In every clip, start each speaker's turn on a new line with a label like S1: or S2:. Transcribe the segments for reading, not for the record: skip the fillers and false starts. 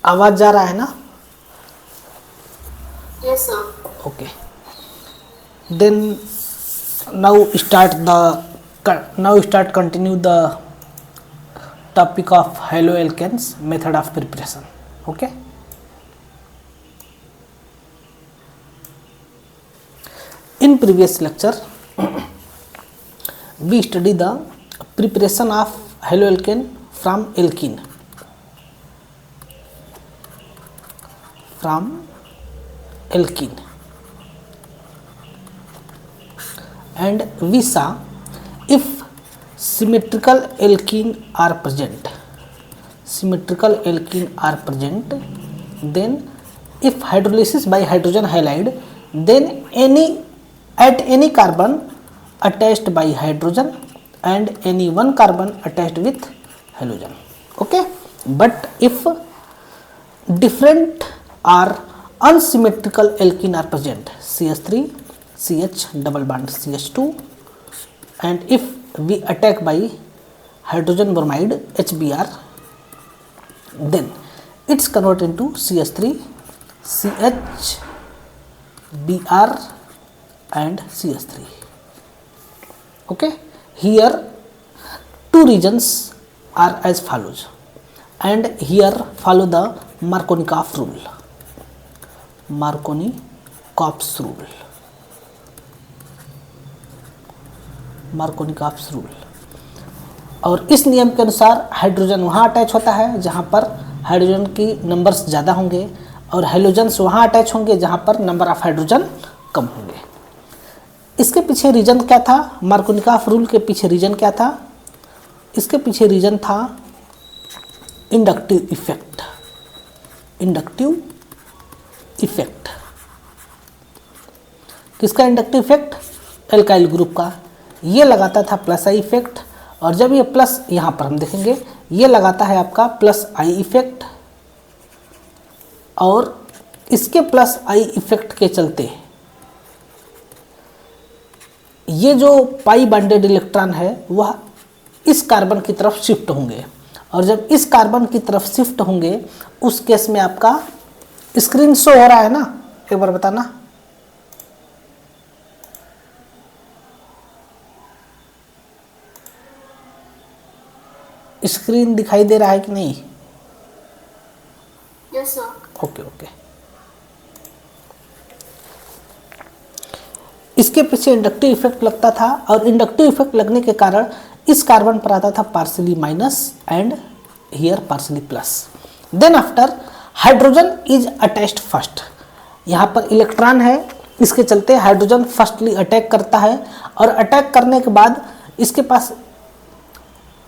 S1: आवाज जा रहा है ना?
S2: Yes, sir.
S1: Okay. Then continue the topic of haloalkanes method of preparation. Okay. In previous lecture we study the preparation of haloalkane from alkene. And we saw if symmetrical alkene are present, then if hydrolysis by hydrogen halide, then at any carbon attached by hydrogen and any one carbon attached with halogen. Okay, but if different or unsymmetrical alkene are present, CH3 CH double bond CH2, and if we attack by hydrogen bromide HBr, then it's converted into CH3 CH Br and CH3. Okay, here two regions are as follows, and here follow the Markovnikov rule. Markovnikov's rule, और इस नियम के अनुसार hydrogen वहाँ attach होता है जहाँ पर हाइड्रोजन की नंबर्स ज़्यादा होंगे, और हेलोजन्स वहाँ अटैच होंगे जहाँ पर नंबर ऑफ हाइड्रोजन कम होंगे। इसके पीछे रीजन क्या था? मार्कोनिकॉफ रूल के पीछे रीजन क्या था? इसके पीछे रीजन था इंडक्टिव इफेक्ट। किसका इंडक्टिव इफेक्ट? एल्काइल ग्रुप का। ये लगाता था प्लस आई इफेक्ट, और जब ये प्लस, यहाँ पर हम देखेंगे ये लगाता है आपका प्लस आई इफेक्ट, और इसके प्लस आई इफेक्ट के चलते ये जो पाई बॉन्डेड इलेक्ट्रॉन है वह इस कार्बन की तरफ शिफ्ट होंगे, और जब इस कार्बन की तरफ शिफ्ट होंगे उस केस में आपका स्क्रीन शो हो रहा है ना? एक बार बताना। स्क्रीन दिखाई दे रहा है कि नहीं?
S2: Yes, sir.
S1: ओके। इसके पीछे इंडक्टिव इफेक्ट लगता था, और इंडक्टिव इफेक्ट लगने के कारण इस कार्बन पर आता था partially minus and here partially plus. Then after hydrogen is attached first, यहाँ पर इलेक्ट्रॉन है, इसके चलते हाइड्रोजन फर्स्टली अटैक करता है, और अटैक करने के बाद इसके पास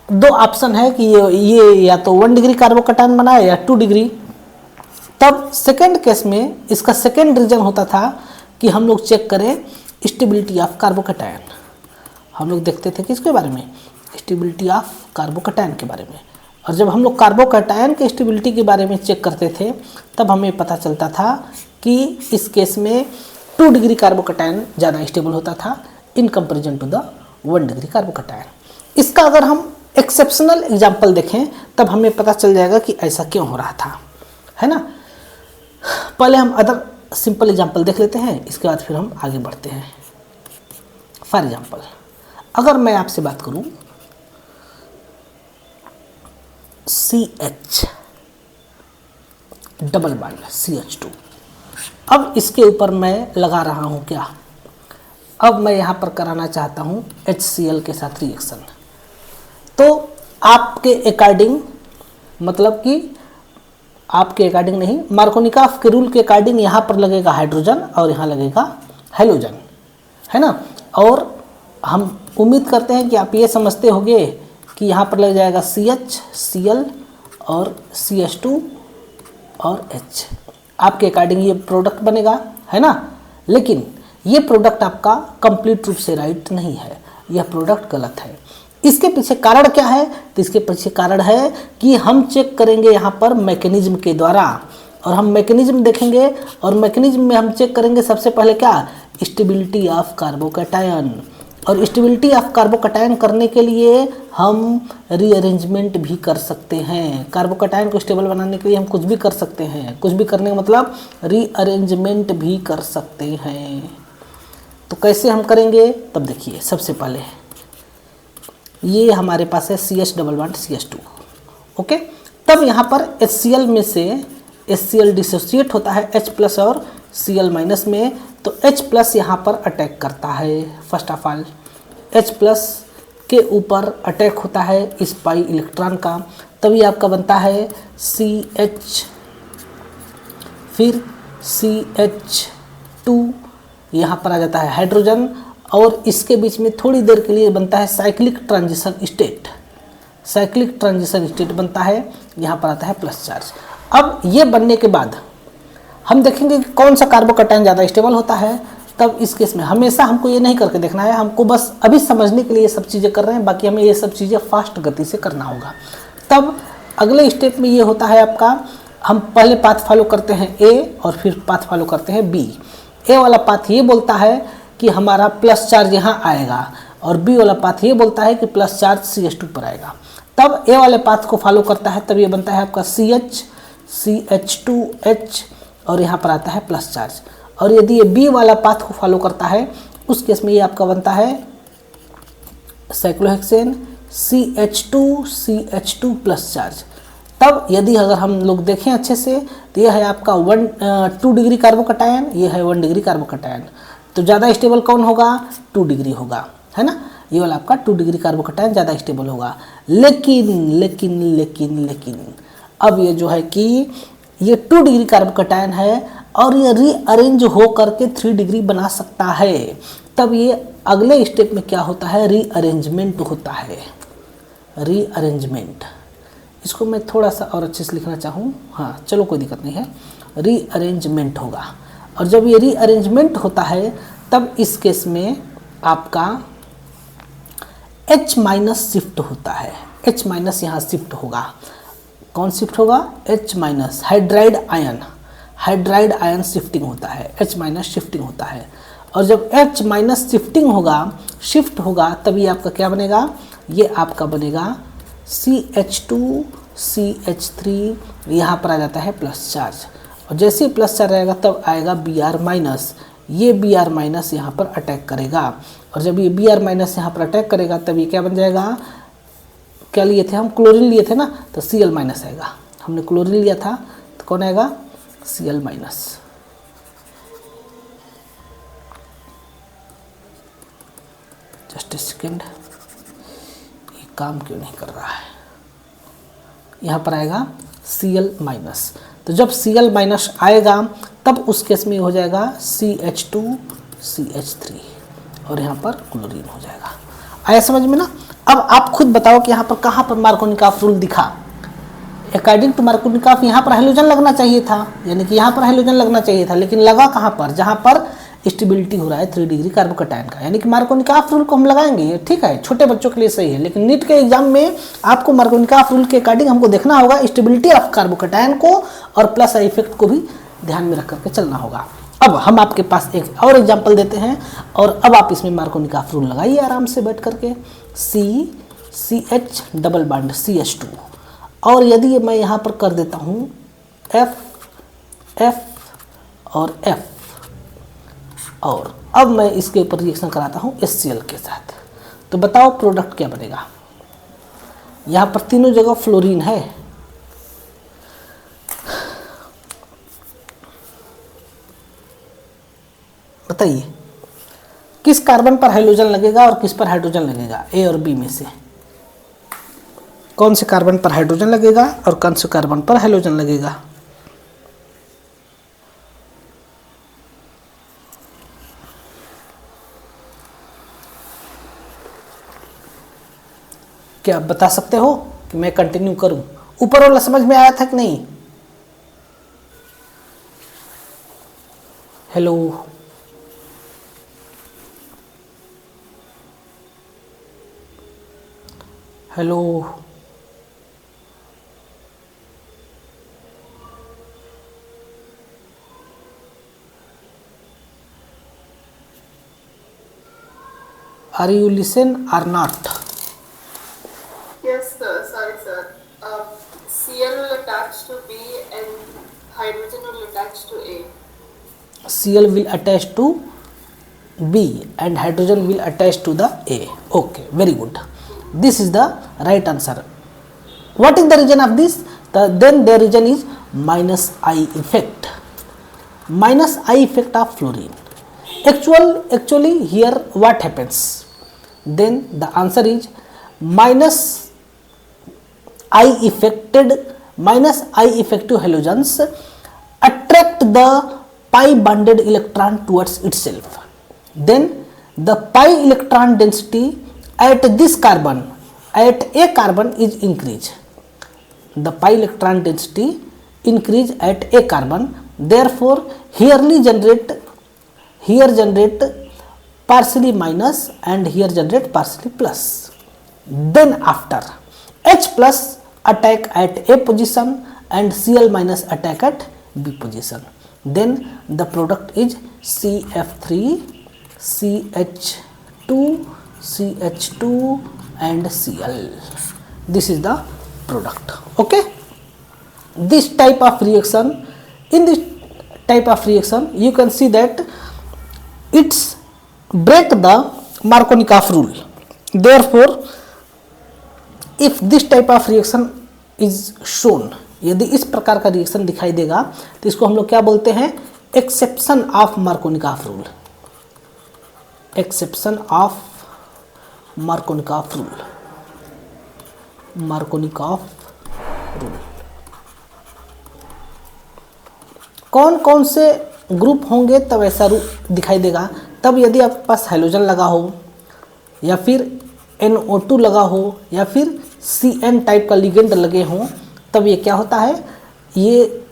S1: दो ऑप्शन है कि ये या तो 1 डिग्री कार्बोकैटायन बनाए या 2 डिग्री। तब सेकेंड केस में इसका सेकेंड रीजन होता था कि हम लोग चेक करें स्टेबिलिटी ऑफ कार्बोकैटायन। हम लोग देखते थे किसके बारे में? स्टेबिलिटी ऑफ कार्बोकैटायन के बारे में। और जब हम लोग कार्बोकैटायन के स्टेबिलिटी के बारे में चेक करते थे तब हमें पता चलता था कि इस केस में 2 डिग्री कार्बोकैटायन ज़्यादा स्टेबल होता था in comparison to the 1 degree carbocation. इसका अगर हम एक्सेप्शनल एग्जाम्पल देखें तब हमें पता चल जाएगा कि ऐसा क्यों हो रहा था, है ना? पहले हम अदर सिंपल एग्जाम्पल देख लेते हैं, इसके बाद फिर हम आगे बढ़ते हैं। फॉर एग्जाम्पल, अगर मैं आपसे बात करूं CH डबल बॉन्ड CH2, अब इसके ऊपर मैं लगा रहा हूं क्या? अब मैं यहाँ पर कराना चाहता हूं HCl के साथ रिएक्शन। तो आपके अकॉर्डिंग, मतलब कि आपके अकॉर्डिंग नहीं, मार्कोनिकॉफ के रूल के अकॉर्डिंग यहाँ पर लगेगा हाइड्रोजन और यहाँ लगेगा हेलोजन, है ना? और हम उम्मीद करते हैं कि आप ये समझते होंगे कि यहाँ पर लग जाएगा CH Cl और CH2 और H। आपके अकॉर्डिंग ये प्रोडक्ट बनेगा, है ना? लेकिन ये प्रोडक्ट आपका कंप्लीट रूप से राइट नहीं है, यह प्रोडक्ट गलत है। इसके पीछे कारण क्या है? तो इसके पीछे कारण है कि हम चेक करेंगे यहाँ पर मैकेनिज्म के द्वारा, और हम मैकेनिज्म देखेंगे, और मैकेनिज्म में हम चेक करेंगे सबसे पहले क्या? Stability of carbocation. और स्टेबिलिटी ऑफ कार्बोकैटायन करने के लिए हम रीअरेंजमेंट भी कर सकते हैं। कार्बोकैटायन को स्टेबल बनाने के लिए हम कुछ भी कर सकते हैं, कुछ भी करने का मतलब रीअरेंजमेंट भी कर सकते हैं। तो कैसे हम करेंगे तब देखिए, सबसे पहले ये हमारे पास है CH double bond CH2, okay. तब यहाँ पर HCl में से HCl डिसोसिएट होता है H प्लस और Cl माइनस में, तो H प्लस यहाँ पर अटैक करता है। First of all H plus के ऊपर अटैक होता है इस पाई इलेक्ट्रॉन का, तभी आपका बनता है CH, फिर CH2, यहाँ पर आ जाता है हाइड्रोजन, और इसके बीच में थोड़ी देर के लिए बनता है cyclic transition state. Cyclic transition state बनता है, यहाँ पर आता है प्लस चार्ज। अब ये बनने के बाद हम देखेंगे कि कौन सा कार्बोकैटायन ज़्यादा स्टेबल होता है। तब इस केस में हमेशा हमको ये नहीं करके देखना है, हमको बस अभी समझने के लिए ये सब चीज़ें कर रहे हैं, बाकी हमें ये सब चीज़ें फास्ट गति से करना होगा। तब अगले स्टेप में ये होता है आपका, हम पहले पाथ फॉलो करते हैं A और फिर पाथ फॉलो करते हैं B। ए वाला पाथ ये बोलता है कि हमारा प्लस चार्ज यहाँ आएगा, और बी वाला पाथ ये बोलता है कि प्लस चार्ज CH2 पर आएगा। तब ए वाले पाथ को फॉलो करता है, तब ये बनता है आपका CH, CH2H, और यहाँ पर आता है प्लस चार्ज। और यदि ये बी वाला पाथ को फॉलो करता है, उस केस में ये आपका बनता है साइक्लोहेक्सेन CH2 प्लस चार्ज। तब यदि अगर हम लोग देखें अच्छे से, तो यह है आपका 2 डिग्री कार्बोकैटायन, ये है 1 डिग्री कार्बोकैटायन। तो ज़्यादा स्टेबल कौन होगा? 2 डिग्री होगा, है ना। ये वाला आपका 2 डिग्री कार्बोकैटायन ज़्यादा स्टेबल होगा। लेकिन अब ये जो है कि ये 2 डिग्री कार्बोकैटायन है और ये रीअरेंज हो करके 3 डिग्री बना सकता है। तब ये अगले स्टेप में क्या होता है? रीअरेंजमेंट होता है। रीअरेंजमेंट, इसको मैं थोड़ा सा और अच्छे से लिखना चाहूँ, हाँ चलो कोई दिक्कत नहीं है। रीअरेंजमेंट होगा, और जब ये रीअरेंजमेंट होता है तब इस केस में आपका H माइनस शिफ्ट होता है। H माइनस यहाँ शिफ्ट होगा। कौन शिफ्ट होगा? H minus, hydride ion shifting होता है, H माइनस शिफ्टिंग होता है। और जब H माइनस शिफ्टिंग होगा, शिफ्ट होगा, तभी आपका क्या बनेगा? ये आपका बनेगा CH2 CH3, यहाँ पर आ जाता है प्लस चार्ज। और जैसे ही प्लस चार्ज आएगा तब आएगा Br माइनस। ये Br माइनस यहाँ पर अटैक करेगा, और जब ये Br माइनस यहाँ पर अटैक करेगा तब ये क्या बन जाएगा? क्या लिए थे हम? क्लोरीन लिए थे ना, तो Cl माइनस आएगा। हमने क्लोरीन लिया था तो कौन आएगा? Cl minus. Just a second, ये काम क्यों नहीं कर रहा है? यहाँ पर आएगा Cl माइनस। तो जब Cl माइनस आएगा तब उस केस में हो जाएगा CH2 CH3, और यहाँ पर क्लोरीन हो जाएगा। आया समझ में ना? अब आप खुद बताओ कि यहाँ पर कहाँ पर मार्कोनिकॉफ रूल दिखा? अकॉर्डिंग टू मार्कोनिकॉफ यहाँ पर हाइड्रोजन लगना चाहिए था, यानी कि यहाँ पर हाइड्रोजन लगना चाहिए था, लेकिन लगा कहाँ पर? जहाँ पर स्टेबिलिटी हो रहा है 3 डिग्री कार्बोकैटायन का, यानी कि मार्कोनिकॉफ रूल को हम लगाएंगे। ये ठीक है, छोटे बच्चों के लिए सही है, लेकिन नीट के एग्जाम में आपको मार्कोनिकॉफ रूल के अकॉर्डिंग हमको देखना होगा स्टेबिलिटी ऑफ कार्बोकैटायन को, और प्लस इफेक्ट को भी ध्यान में रख करके चलना होगा। अब हम आपके पास एक और एग्जाम्पल देते हैं, और अब आप इसमें मार्कोनिकॉफ रूल लगाइए आराम से बैठ करके। CH डबल बॉन्ड CH2, और यदि मैं यहाँ पर कर देता हूँ F और F, और अब मैं इसके ऊपर रिएक्शन कराता हूँ HCl के साथ, तो बताओ प्रोडक्ट क्या बनेगा? यहाँ पर तीनों जगह फ्लोरीन है, बताइए किस कार्बन पर हाइड्रोजन लगेगा और किस पर हाइड्रोजन लगेगा? ए और बी में से कौन से कार्बन पर हाइड्रोजन लगेगा और कौन से कार्बन पर हाइड्रोजन लगेगा? क्या आप बता सकते हो कि मैं कंटिन्यू करूं? ऊपर वाला समझ में आया था कि नहीं? Hello, hello, Are you listen or not?
S2: Yes, sir. Sorry, sir. Cl will attach to B and hydrogen will attach to A.
S1: Cl will attach to B and hydrogen will attach to the A. Okay, very good. This is the right answer. What is the region of this? Then the region is minus I effect. Minus I effect of fluorine. Actually here what happens? Then the answer is minus I effective halogens attract the pi bonded electron towards itself. Then the pi electron density at this carbon, at a carbon is increased. The pi electron density increase at a carbon. Therefore, here generate partially minus and here generate partially plus. Then after H plus attack at A position and Cl minus attack at B position. Then the product is CF3, CH2, CH2 and Cl. This is the product. Okay. This type of reaction, in this type of reaction you can see that it's break the Markovnikov rule. Therefore, if this type of reaction is shown, यदि इस प्रकार का reaction दिखाई देगा तो इसको हम लोग क्या बोलते हैं? Exception of Markovnikov rule. Exception of Markovnikov rule. Markovnikov rule. कौन कौन से ग्रुप होंगे तब ऐसा रूप दिखाई देगा? तब यदि आपके पास हाइड्रोजन लगा हो या फिर NO2 लगा हो या फिर CN टाइप का लिगेंड लगे हों, तब ये क्या होता है? ये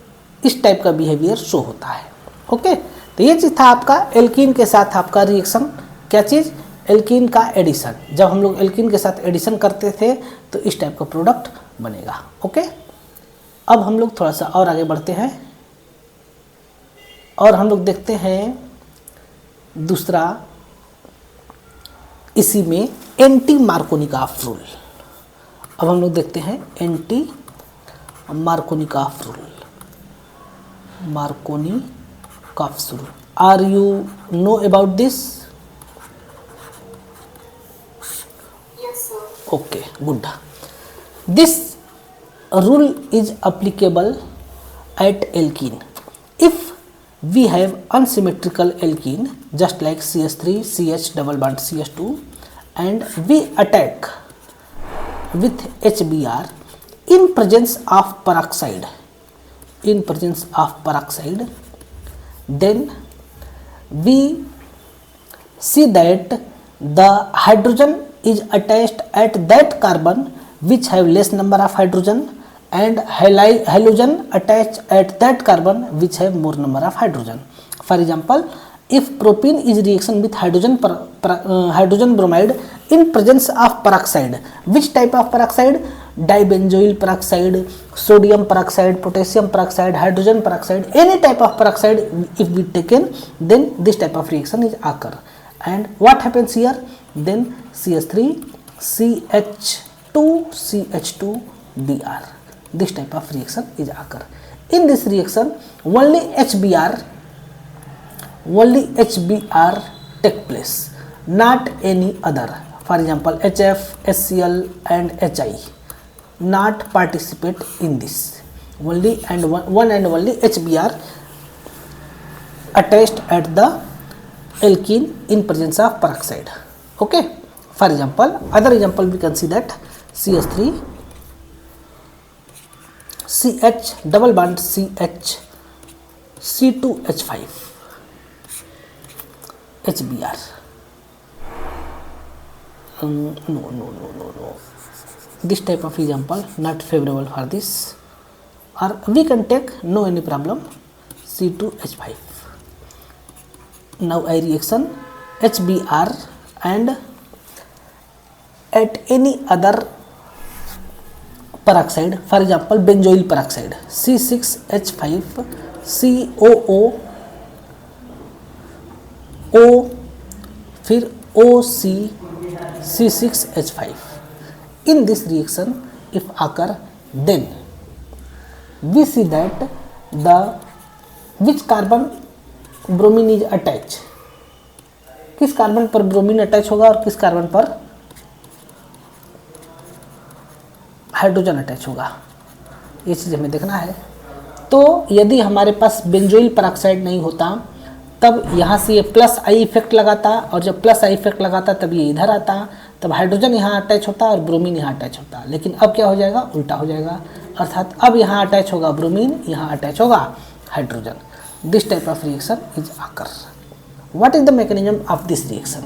S1: इस टाइप का बिहेवियर शो होता है. ओके, तो ये चीज़ था आपका एल्कीन के साथ आपका रिएक्शन. क्या चीज़? एल्कीन का एडिशन. जब हम लोग एल्कीन के साथ एडिशन करते थे तो इस टाइप का प्रोडक्ट बनेगा. ओके, अब हम लोग थोड़ा सा और आगे बढ़ते हैं और हम लोग देखते हैं दूसरा इसी में एंटी मार्कोनिकॉफ रूल. अब हम लोग देखते हैं anti Markovnikov rule. Markovnikov rule. Are you know about this?
S2: Yes, sir.
S1: Okay, good. This rule is applicable at alkene. If we have unsymmetrical alkene just like CH3, CH double bond CH2 and we attack with HBr in presence of peroxide, then we see that the hydrogen is attached at that carbon which have less number of hydrogen and halogen attached at that carbon which have more number of hydrogen. For example, if propene is reaction with hydrogen bromide in presence of peroxide, which type of peroxide? Dibenzoyl peroxide, sodium peroxide, potassium peroxide, hydrogen peroxide, any type of peroxide if we taken, then this type of reaction is occur. And what happens here? Then CH3, CH2, CH2Br. This type of reaction is occur. In this reaction, only HBr take place, not any other. For example, HF, HCl and HI not participate in this. Only and one and only HBr attached at the alkene in presence of peroxide. Okay. For example, other example we can see that CH3, CH double bond CH, C2H5, HBr. No. This type of example not favorable for this, or we can take no any problem C2H5. Now I reaction HBr and at any other peroxide, for example benzoyl peroxide C6H5 COO O फिर OC C6H5. In this reaction, if occur, then we see that the which carbon bromine is attached. किस carbon पर bromine attach होगा और किस carbon पर hydrogen attach होगा, ये चीज़ हमें देखना है। तो यदि हमारे पास बेंजोइल पेरोक्साइड नहीं होता तब यहाँ से ये प्लस आई इफेक्ट लगाता, और जब प्लस आई इफेक्ट लगाता तब ये इधर आता, तब हाइड्रोजन यहाँ अटैच होता और ब्रोमीन यहाँ अटैच होता। लेकिन अब क्या हो जाएगा, उल्टा हो जाएगा, अर्थात अब यहाँ अटैच होगा ब्रोमीन, यहाँ अटैच होगा hydrogen. This type of reaction is occur. What is the mechanism of this reaction?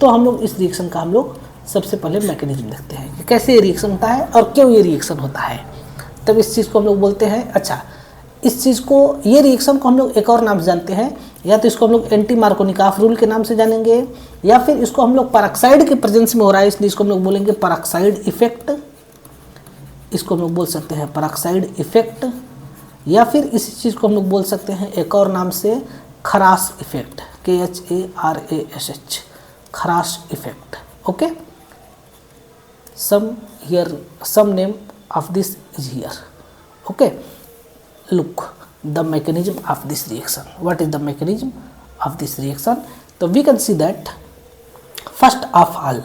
S1: तो हम लोग इस रिएक्शन का हम लोग सबसे पहले मैकेनिज्म देखते हैं कि कैसे ये रिएक्शन होता है और क्यों ये रिएक्शन होता है। तब इस चीज़ को हम लोग बोलते हैं, अच्छा इस चीज़ को, ये रिएक्शन को हम लोग एक और नाम से जानते हैं, या तो इसको हम लोग एंटी मार्कोनिकॉफ रूल के नाम से जानेंगे, या फिर इसको हम लोग पेरोक्साइड के प्रेजेंस में हो रहा है इसलिए इसको हम लोग बोलेंगे पेरोक्साइड इफेक्ट। इसको हम लोग बोल सकते हैं पेरोक्साइड इफेक्ट, या फिर इसी चीज़ को हम लोग बोल सकते हैं एक और नाम से खराश इफेक्ट, KHARASH, खराश effect. Okay, some name of this is here. Okay, look the mechanism of this reaction. What is the mechanism of this reaction? So we can see that first of all,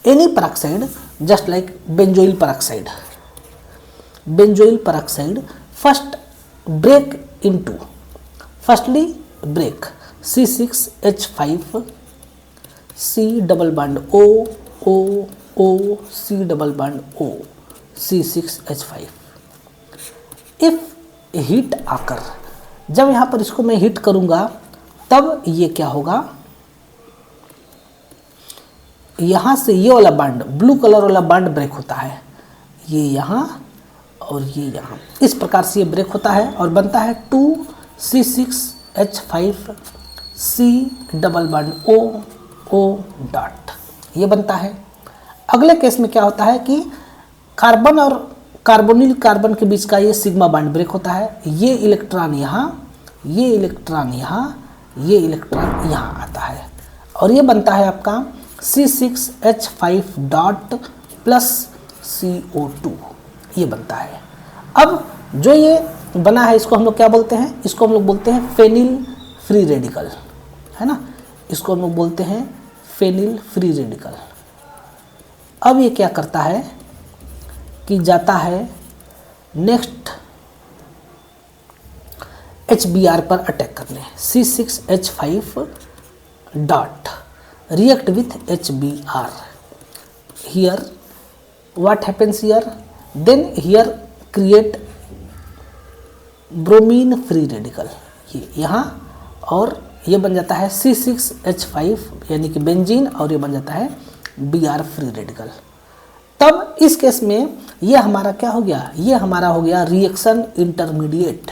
S1: any peroxide, just like benzoyl peroxide first break into, firstly break C6H5, C double bond O, C double bond O, C6H5. If heat आकर, जब यहाँ पर इसको मैं heat करूँगा तब ये क्या होगा, यहाँ से ये वाला बांड, ब्लू कलर वाला बांड ब्रेक होता है, ये यहाँ और ये यहाँ, इस प्रकार से ये ब्रेक होता है और बनता है 2C6H5 C double bond O dot, ये बनता है। अगले केस में क्या होता है कि कार्बन और कार्बोनिल कार्बन के बीच का ये सिग्मा बॉन्ड ब्रेक होता है, ये इलेक्ट्रॉन यहाँ, ये इलेक्ट्रॉन यहाँ, ये इलेक्ट्रॉन यहाँ आता है और ये बनता है आपका C6H5 डॉट प्लस CO2, ये बनता है। अब जो ये बना है इसको हम लोग क्या बोलते हैं, इसको हम लोग बोलते हैं फेनिल फ्री रेडिकल, है ना, इसको हम लोग बोलते हैं फेनिल फ्री रेडिकल। अब ये क्या करता है कि जाता है नेक्स्ट HBr पर अटैक करने, C6H5 dot react with HBr. Here what happens here, then here create bromine free radical, ये यहाँ, और ये बन जाता है C6H5 यानी कि बेंजीन, और ये बन जाता है Br फ्री रेडिकल। तब इस केस में ये हमारा क्या हो गया, ये हमारा हो गया रिएक्शन इंटरमीडिएट,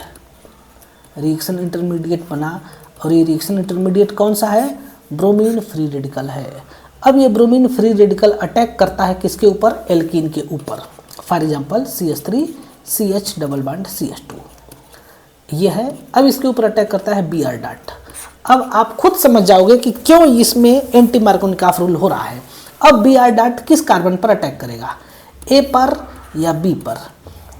S1: रिएक्शन इंटरमीडिएट बना, और ये रिएक्शन इंटरमीडिएट कौन सा है, ब्रोमीन फ्री रेडिकल है। अब ये ब्रोमीन फ्री रेडिकल अटैक करता है किसके ऊपर, एल्कीन के ऊपर, for example CH3 CH double bond CH2, ये है। अब इसके ऊपर अटैक करता है Br डॉट। अब आप खुद समझ जाओगे कि क्यों इसमें एंटी मार्कोनिकॉफ रूल हो रहा है। अब Br डॉट किस कार्बन पर अटैक करेगा, A पर या B पर,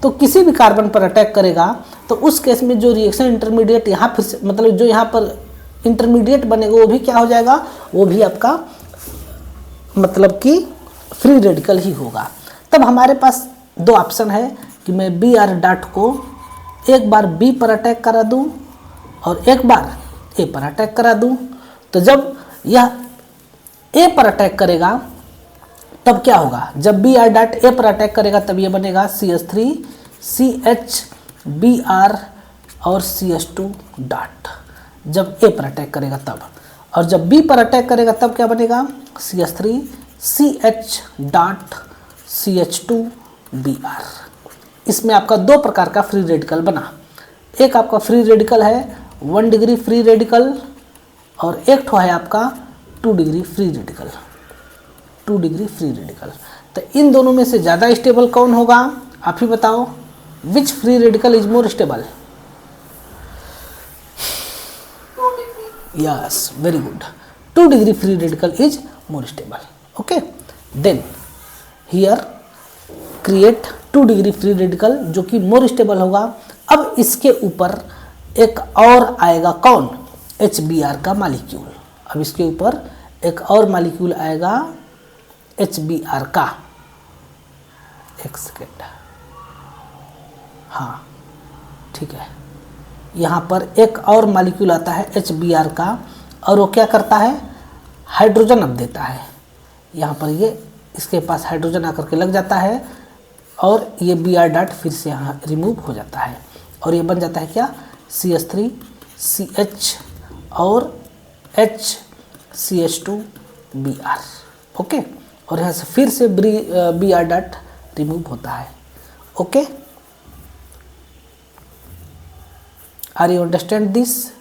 S1: तो किसी भी कार्बन पर अटैक करेगा तो उस केस में जो रिएक्शन इंटरमीडिएट यहाँ फिर से, मतलब जो यहाँ पर इंटरमीडिएट बनेगा वो भी क्या हो जाएगा, वो भी आपका मतलब कि फ्री रेडिकल ही होगा। तब हमारे पास दो ऑप्शन है कि मैं Br डॉट को एक बार B पर अटैक करा दूं और एक बार A पर अटैक करा दूं। तो जब यह A पर अटैक करेगा तब क्या होगा, जब Br डॉट A पर अटैक करेगा तब ये बनेगा CH3 CH Br और CH2 डॉट, जब A पर अटैक करेगा तब, और जब B पर अटैक करेगा तब क्या बनेगा CH3 CH dot CH2 Br। इसमें आपका दो प्रकार का फ्री रेडिकल बना, एक आपका फ्री रेडिकल है 1 डिग्री फ्री रेडिकल, और एक ठो है आपका 2 degree free radical, 2 degree free radical. तो इन दोनों में से ज़्यादा स्टेबल कौन होगा, आप ही बताओ, which free radical is more stable.
S2: 2 degree.
S1: Yes, very good, 2 degree free radical is more stable. Okay. Then here create 2 degree free radical जो कि मोर स्टेबल होगा। अब इसके ऊपर एक और आएगा कौन, HBr का मालिक्यूल। अब इसके ऊपर एक और मालिक्यूल आएगा HBr का, एक सेकेंड, हाँ ठीक है, यहाँ पर एक और मालिक्यूल आता है HBr का, और वो क्या करता है, हाइड्रोजन अब देता है। यहाँ पर ये इसके पास हाइड्रोजन आकर के लग जाता है और ये Br डॉट फिर से यहाँ रिमूव हो जाता है और ये बन जाता है क्या, CH3 CH और HCH2Br। ओके, और यहाँ से फिर से Br डॉट रिमूव होता है। Okay, are you understand this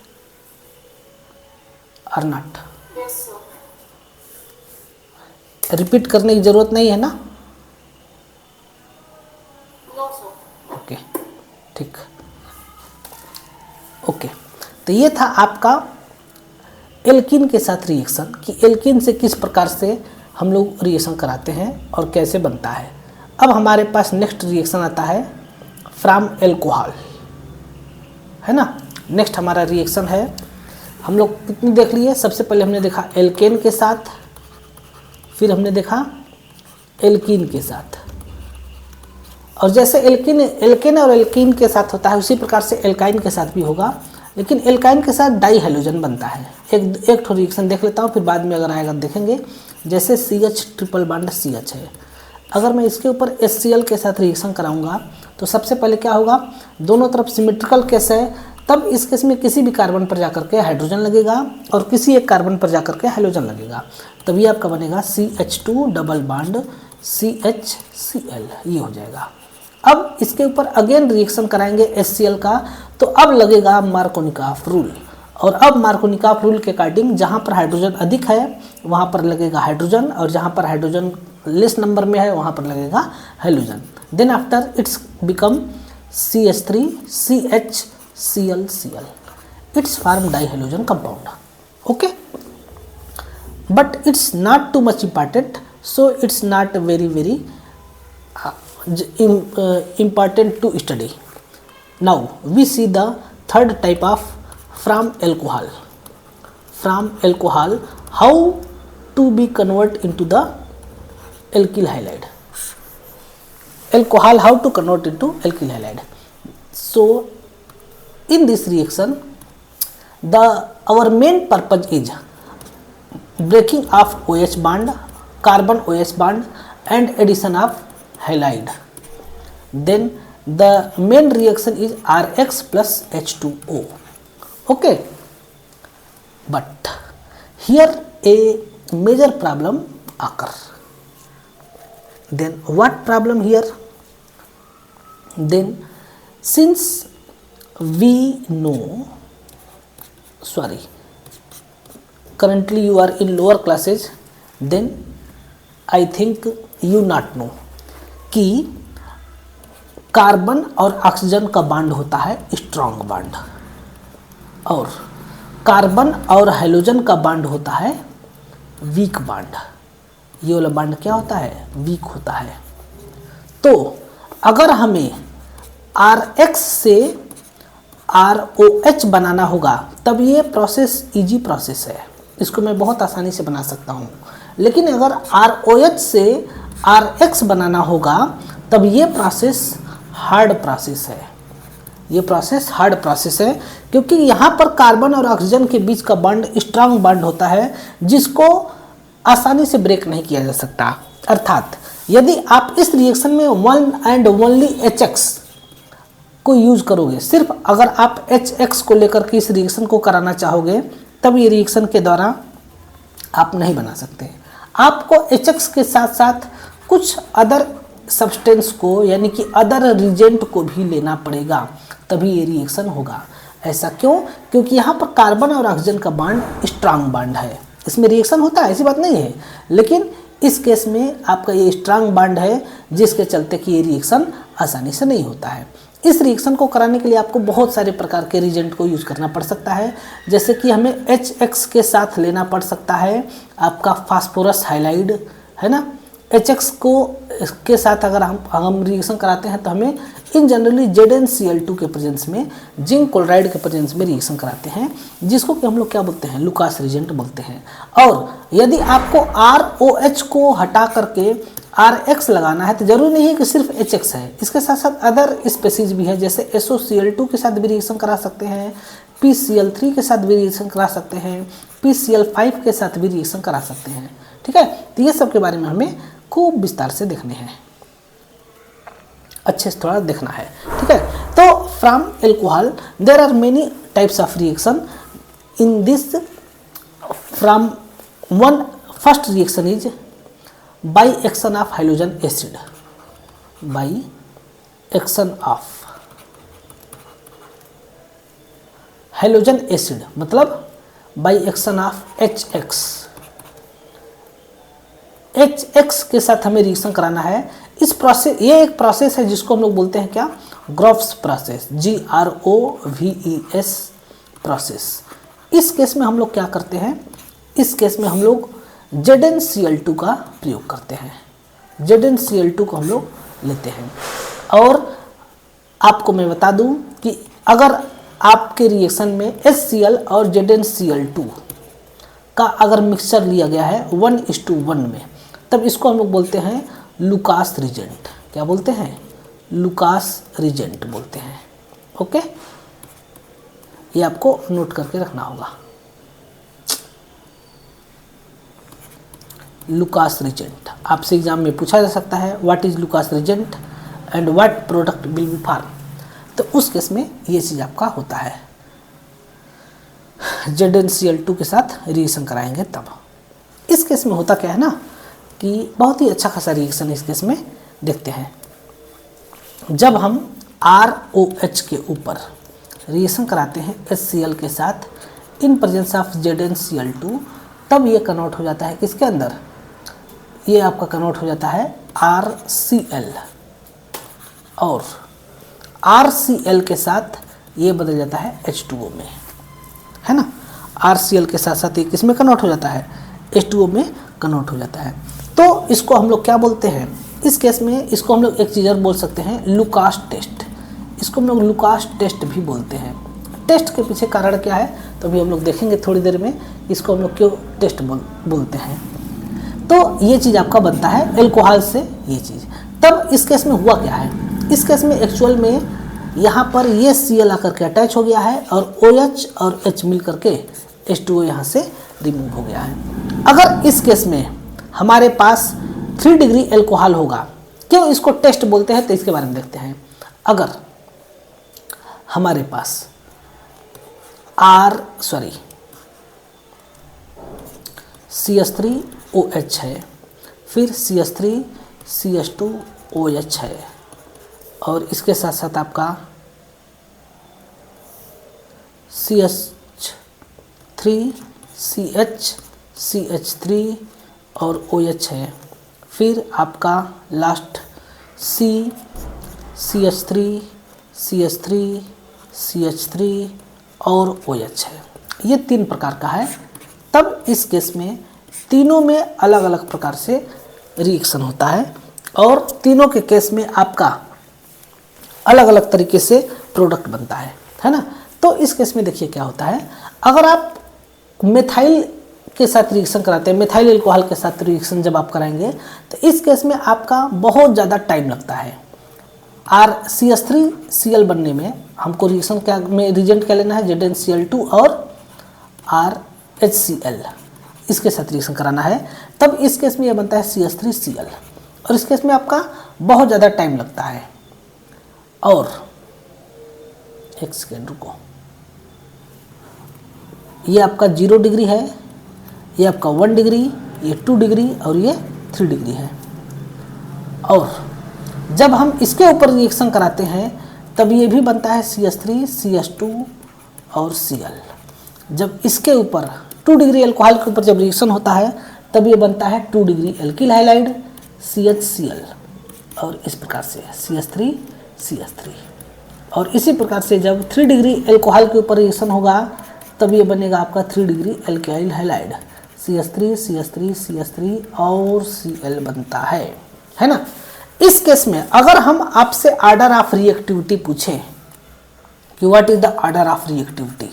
S1: और नॉट?
S2: Yes, sir.
S1: रिपीट करने की जरूरत नहीं है ना?
S2: No, sir.
S1: ओके ठीक, ओके। तो ये था आपका एल्कीन के साथ रिएक्शन कि एल्कीन से किस प्रकार से हम लोग रिएक्शन कराते हैं और कैसे बनता है। अब हमारे पास नेक्स्ट रिएक्शन आता है फ्रॉम एल्कोहल, है ना। नेक्स्ट हमारा रिएक्शन है, हम लोग कितनी देख लिए, सबसे पहले हमने देखा एल्केन के साथ, फिर हमने देखा एल्कीन के साथ, और जैसे एल्केन और एल्कीन के साथ होता है उसी प्रकार से एल्काइन के साथ भी होगा, लेकिन एल्काइन के साथ डाई हेलोजन बनता है। एक ठो रिएक्शन देख लेता हूँ, फिर बाद में अगर आएगा देखेंगे। जैसे CH ट्रिपल बॉन्ड CH है, अगर मैं इसके ऊपर HCl के साथ रिएक्शन कराऊंगा तो सबसे पहले क्या होगा, दोनों तरफ सिमेट्रिकल केस है, तब इस केस में किसी भी कार्बन पर जाकर के हाइड्रोजन लगेगा और किसी एक कार्बन पर जाकर के हेलोजन लगेगा, तभी आपका बनेगा CH2 डबल बॉन्ड CHCl, ये हो जाएगा। अब इसके ऊपर अगेन रिएक्शन कराएंगे HCl का, तो अब लगेगा मार्कोनिकॉफ रूल, और अब मार्कोनिकॉफ रूल के अकॉर्डिंग जहाँ पर हाइड्रोजन अधिक है वहाँ पर लगेगा हाइड्रोजन, और जहाँ पर हाइड्रोजन लेस नंबर में है वहाँ पर लगेगा halogen. Then after it's become CH3 CHCl Cl, it's form di halogen compound. Okay, but it's not too much important, so it's not very important to study. Now we see the third type of from alcohol. From alcohol, how to be convert into the alkyl halide. Alcohol, how to convert into alkyl halide. So in this reaction, our main purpose is breaking of OH bond, carbon OH bond, and addition of halide. Then the main reaction is RX plus H2O. Okay, but here a major problem occur. Then what problem here? Then since we know, sorry, currently you are in lower classes, then I think you not know कि carbon और oxygen का bond होता है strong bond, और carbon और hydrogen का bond होता है वीक बॉन्ड। ये वाला बॉन्ड क्या होता है, वीक होता है। तो अगर हमें RX से ROH बनाना होगा तब ये प्रोसेस इजी प्रोसेस है, इसको मैं बहुत आसानी से बना सकता हूँ। लेकिन अगर ROH से RX बनाना होगा तब ये प्रोसेस हार्ड प्रोसेस है, ये प्रोसेस हार्ड प्रोसेस है, क्योंकि यहाँ पर कार्बन और ऑक्सीजन के बीच का बॉन्ड स्ट्रांग बॉन्ड होता है जिसको आसानी से ब्रेक नहीं किया जा सकता। अर्थात यदि आप इस रिएक्शन में वन एंड ओनली HX को यूज करोगे, सिर्फ अगर आप HX को लेकर के इस रिएक्शन को कराना चाहोगे तब ये रिएक्शन के द्वारा आप नहीं बना सकते। आपको HX के साथ साथ कुछ अदर सब्सटेंस को यानी कि अदर रिजेंट को भी लेना पड़ेगा, तभी ये रिएक्शन होगा। ऐसा क्यों? क्योंकि यहाँ पर कार्बन और ऑक्सीजन का बॉन्ड स्ट्रांग बॉन्ड है, इसमें रिएक्शन होता है, ऐसी बात नहीं है, लेकिन इस केस में आपका ये स्ट्रांग बॉन्ड है जिसके चलते कि ये रिएक्शन आसानी से नहीं होता है। इस रिएक्शन को कराने के लिए आपको बहुत सारे प्रकार के रिजेंट को यूज करना पड़ सकता है, जैसे कि हमें HX के साथ लेना पड़ सकता है आपका फास्फोरस हाइलाइड, है ना। HX को के साथ अगर हम रिएक्शन कराते हैं तो हमें इन जनरली ZnCl2 के प्रेजेंस में जिंक क्लोराइड के प्रेजेंस में रिएक्शन कराते हैं, जिसको कि हम लोग क्या बोलते हैं, लुकास रिजेंट बोलते हैं। और यदि आपको ROH को हटा करके RX लगाना है तो जरूरी नहीं है कि सिर्फ HX है, इसके साथ साथ अदर स्पेसीज भी है, जैसे SOCl2 के साथ भी रिएक्शन करा सकते हैं, PCl3 के साथ भी रिएक्शन करा सकते हैं, PCl5 के साथ भी रिएक्शन करा सकते हैं। ठीक है, तो ये सब के बारे में हमें खूब विस्तार से देखने हैं, अच्छे से थोड़ा देखना है। ठीक है, तो from alcohol there are many types of reaction in this. From one first reaction is by action of halogen acid, by action of halogen acid मतलब by action of HX। HX के साथ हमें रिएक्शन कराना है। इस process, ये एक process है जिसको हम लोग बोलते हैं क्या, ग्रोव्स प्रोसेस, GROVES प्रोसेस। इस केस में हम लोग क्या करते हैं, इस केस में हम लोग ZnCl2 का प्रयोग करते हैं, ZnCl2 को हम लोग लेते हैं। और आपको मैं बता दूं कि अगर आपके रिएक्शन में HCl और ZnCl2 का अगर मिक्सचर लिया गया है 1:1 में, तब इसको हम लोग बोलते हैं लुकास रिजेंट। क्या बोलते हैं, लुकास रिजेंट बोलते हैं। ओके, ये आपको नोट करके रखना होगा, लुकास रिजेंट। आपसे एग्जाम में पूछा जा सकता है what is Lucas reagent and what product will be form, तो उस केस में ये चीज़ आपका होता है। ZnCl2 के साथ रिएक्शन कराएंगे तब। इस केस में होता क्या है ना कि बहुत ही अच्छा खासा रिएक्शन इस केस में देखते हैं। जब हम ROH के ऊपर रिएक्शन कराते हैं HCl के साथ इन प्रेजेंस ऑफ ZnCl2, तब ये कन्वर्ट हो जाता है किसके अंदर, ये आपका कन्वर्ट हो जाता है RCl, और RCl के साथ ये बदल जाता है H2O में, है ना। RCl के साथ साथ ये किस में कन्वर्ट हो जाता है, H2O में कन्वर्ट हो जाता है। तो इसको हम लोग क्या बोलते हैं, इस केस में इसको हम लोग एक चीज़ और बोल सकते हैं, लुकास टेस्ट। इसको हम लोग लुकास टेस्ट भी बोलते हैं। टेस्ट के पीछे कारण क्या है तो अभी हम लोग देखेंगे थोड़ी देर में, इसको हम लोग क्यों टेस्ट बोलते हैं। तो ये चीज़ आपका बनता है एल्कोहल से ये चीज़। तब इस केस में हुआ क्या है, इस केस में एक्चुअल में यहाँ पर ये Cl आकर के अटैच हो गया है और OH और H मिल करके H2O यहाँ से रिमूव हो गया है। अगर इस केस में हमारे पास 3 डिग्री एल्कोहल होगा, क्यों इसको टेस्ट बोलते हैं तो इसके बारे में देखते हैं। अगर हमारे पास CH3OH है, फिर CH3CH2OH है, और इसके साथ साथ आपका CH3CH3 और OH है, फिर आपका लास्ट CH3 और OH है। ये 3 प्रकार का है। तब इस केस में तीनों में अलग अलग प्रकार से रिएक्शन होता है और तीनों के केस में आपका अलग अलग तरीके से प्रोडक्ट बनता है ना। तो इस केस में देखिए क्या होता है, अगर आप मेथाइल के साथ रिएक्शन कराते हैं, मेथाइल एल्कोहल के साथ रिएक्शन जब आप कराएंगे तो इस केस में आपका बहुत ज़्यादा टाइम लगता है। CH3Cl बनने में हमको रिएक्शन क्या में रिजेंट क्या लेना है, ZnCl2 और RHCl, इसके साथ रिएक्शन कराना है। तब इस केस में यह बनता है CH3Cl, और इस केस में आपका बहुत ज़्यादा टाइम लगता है। और एक सेकेंड रुको, ये आपका 0 डिग्री है, ये आपका 1 डिग्री, ये 2 डिग्री और ये 3 डिग्री है। और जब हम इसके ऊपर रिएक्शन कराते हैं तब ये भी बनता है CH3 CH2 और Cl। जब इसके ऊपर 2 डिग्री एल्कोहल के ऊपर जब रिएक्शन होता है तब ये बनता है 2 डिग्री एल्किल हाइलाइड CHCl, और इस प्रकार से CH3 CH3। और इसी प्रकार से जब 3 डिग्री एल्कोहल के ऊपर रिएक्शन होगा तब ये बनेगा आपका 3 degree alkyl halide CH3 CH3 CH3 और Cl बनता है ना। इस केस में अगर हम आपसे ऑर्डर ऑफ रिएक्टिविटी पूछें कि what is the order of reactivity,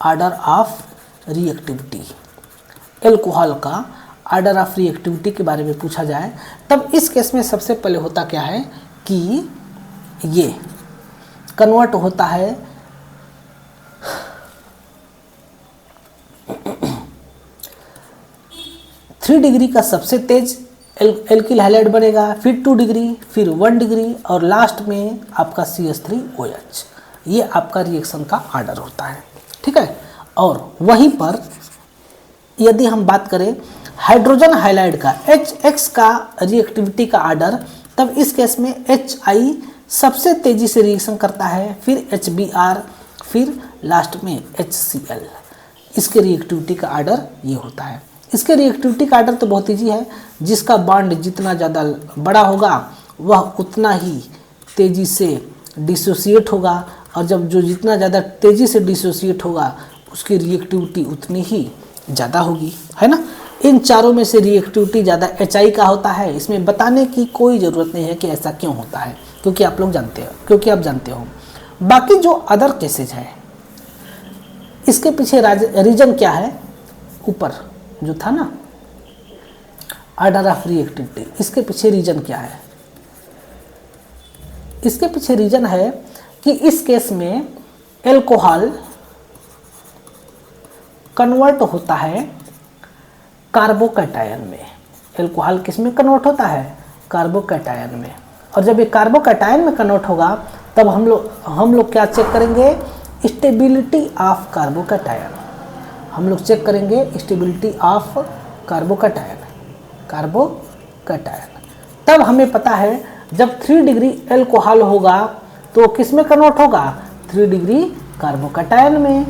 S1: order of reactivity, alcohol का ऑर्डर ऑफ रिएक्टिविटी के बारे में पूछा जाए, तब इस केस में सबसे पहले होता क्या है कि ये कन्वर्ट होता है 3 डिग्री का सबसे तेज एल्किल हैलाइड बनेगा, फिर 2 डिग्री, फिर 1 डिग्री और लास्ट में आपका CH3OH। ये आपका रिएक्शन का ऑर्डर होता है, ठीक है। और वहीं पर यदि हम बात करें हाइड्रोजन हाइलाइड का HX का रिएक्टिविटी का ऑर्डर, तब इस केस में HI सबसे तेजी से रिएक्शन करता है, फिर HBr, फिर लास्ट में HCl। इसके रिएक्टिविटी का ऑर्डर ये होता है। इसके रिएक्टिविटी का ऑर्डर तो बहुत ईजी है, जिसका बॉन्ड जितना ज़्यादा बड़ा होगा वह उतना ही तेज़ी से डिसोसिएट होगा, और जब जो जितना ज़्यादा तेज़ी से डिसोसिएट होगा उसकी रिएक्टिविटी उतनी ही ज़्यादा होगी, है ना। इन चारों में से रिएक्टिविटी ज़्यादा HI का होता है। इसमें बताने की कोई ज़रूरत नहीं है कि ऐसा क्यों होता है, क्योंकि आप लोग जानते हो, क्योंकि आप जानते हो। बाकी जो अदर केसेज है इसके पीछे रीजन क्या है, ऊपर जो था ना ऑर्डर ऑफ रिएक्टिविटी, इसके पीछे रीजन क्या है? इसके पीछे रीजन है कि इस केस में एल्कोहल कन्वर्ट होता है कार्बोकैटायन में। एल्कोहल किस में कन्वर्ट होता है? कार्बोकैटायन में। और जब ये कार्बोकैटायन में कन्वर्ट होगा तब हम लोग क्या चेक करेंगे? Stability of carbocation. हम लोग चेक करेंगे स्टेबिलिटी ऑफ कार्बोकैटायन। तब हमें पता है जब 3 डिग्री एल्कोहल होगा तो किस में कन्वर्ट होगा? 3 डिग्री कार्बोकैटायन में।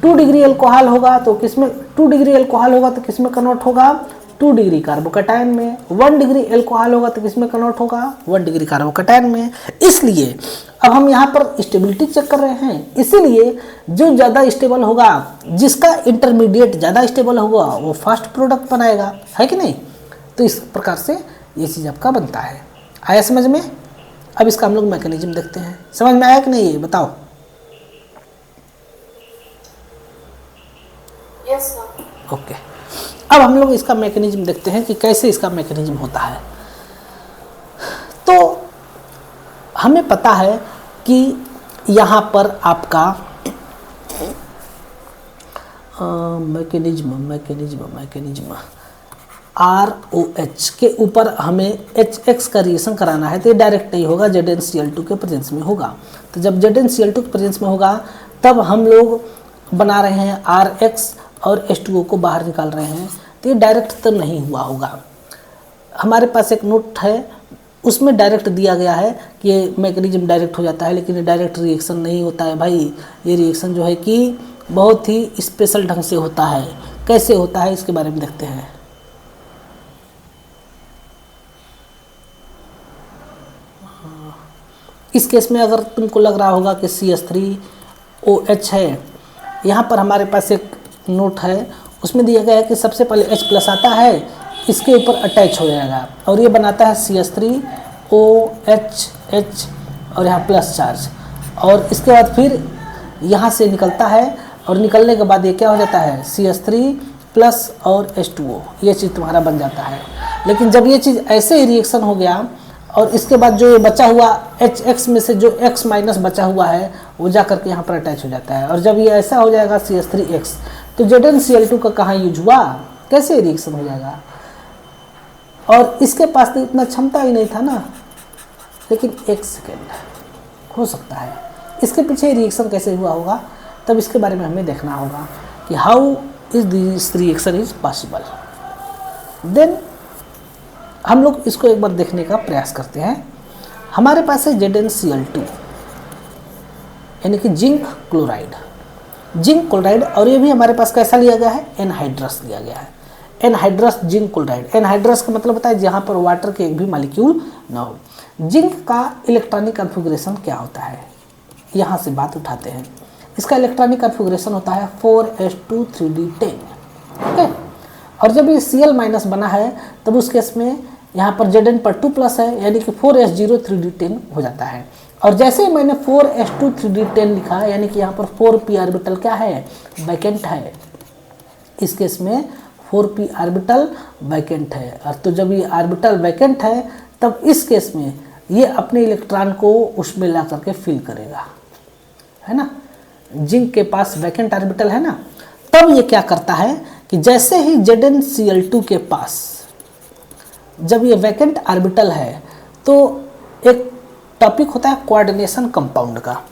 S1: 2 डिग्री एल्कोहल होगा तो किस में? 2 डिग्री एल्कोहल होगा तो किस में कन्वर्ट होगा? 2 डिग्री कार्बोकैटायन में। 1 डिग्री एल्कोहल होगा तो किस में कन्वर्ट होगा? 1 डिग्री कार्बोकैटायन में। इसलिए अब हम यहाँ पर स्टेबिलिटी चेक कर रहे हैं, इसीलिए जो ज़्यादा स्टेबल होगा, जिसका इंटरमीडिएट ज़्यादा स्टेबल होगा वो फास्ट प्रोडक्ट बनाएगा, है कि नहीं? तो इस प्रकार से ये चीज़ आपका बनता है। आया समझ में? अब इसका हम लोग मैकेनिज्म देखते हैं। समझ में आया कि नहीं ये बताओ?
S2: Yes sir.
S1: ओके, अब हम लोग इसका मैकेनिज्म देखते हैं कि कैसे इसका मैकेनिज्म होता है। तो हमें पता है कि यहाँ पर आपका मैकेनिज्म ROH के ऊपर हमें HX का रिएक्शन कराना है, तो ये डायरेक्ट नहीं होगा, ZnCl2 के प्रेजेंस में होगा। तो जब ZnCl2 के प्रेजेंस में होगा तब हम लोग बना रहे हैं RX और H2O को बाहर निकाल रहे हैं, तो ये डायरेक्ट तो नहीं हुआ होगा। हमारे पास एक नोट है, उसमें डायरेक्ट दिया गया है कि ये मैकेनिज्म डायरेक्ट हो जाता है, लेकिन ये डायरेक्ट रिएक्शन नहीं होता है भाई। ये रिएक्शन जो है कि बहुत ही स्पेशल ढंग से होता है। कैसे होता है इसके बारे में देखते हैं। इस केस में अगर तुमको लग रहा होगा कि CH3OH है, यहाँ पर हमारे पास एक नोट है, उसमें दिया गया है कि सबसे पहले H+ आता है, इसके ऊपर अटैच हो जाएगा और ये बनाता है CH3OH और यहाँ प्लस चार्ज, और इसके बाद फिर यहाँ से निकलता है और निकलने के बाद ये क्या हो जाता है? CH3+ और H2O, ये चीज़ तुम्हारा बन जाता है। लेकिन जब ये चीज़ ऐसे ही रिएक्शन हो गया और इसके बाद जो ये बचा हुआ HX में से जो X- बचा हुआ है वो जा करके यहाँ पर अटैच हो जाता है, और जब ये ऐसा हो जाएगा CH3X, तो ZnCl2 का कहाँ यूज हुआ? कैसे रिएक्शन हो जाएगा? और इसके पास तो इतना क्षमता ही नहीं था ना, लेकिन 1 सेकेंड हो सकता है। इसके पीछे रिएक्शन कैसे हुआ होगा, तब इसके बारे में हमें देखना होगा कि how is this reaction is possible. Then हम लोग इसको एक बार देखने का प्रयास करते हैं। हमारे पास है ZnCl2 यानी कि जिंक क्लोराइड, और ये भी हमारे पास कैसा लिया गया है? एनहाइड्रस लिया गया है। Anhydrous zinc chloride. एनहाइड्रस का मतलब होता है जहाँ पर वाटर के एक भी मॉलिक्यूल ना हो। जिंक का इलेक्ट्रॉनिक कॉन्फ़िगरेशन क्या होता है? यहाँ से बात उठाते हैं। इसका इलेक्ट्रॉनिक कॉन्फ़िगरेशन होता है 4s2 3d10। ओके, और जब ये Cl माइनस बना है तब उस केस में यहाँ पर Zn पर 2 प्लस है, यानी कि 4s0 3d10 हो जाता है। और जैसे ही मैंने 4s2 3d10 लिखा, यानी कि यहाँ पर 4p ऑर्बिटल क्या है, वैकेंट है। इस केस में 4p ऑर्बिटल वैकेंट है। और तो जब ये ऑर्बिटल वैकेंट है तब इस केस में ये अपने इलेक्ट्रॉन को उसमें ला करके फिल करेगा, है ना। जिंक के पास वैकेंट ऑर्बिटल है ना, तब ये क्या करता है कि जैसे ही ZnCl2 के पास जब ये वैकेंट ऑर्बिटल है तो एक टॉपिक होता है कोऑर्डिनेशन कंपाउंड का।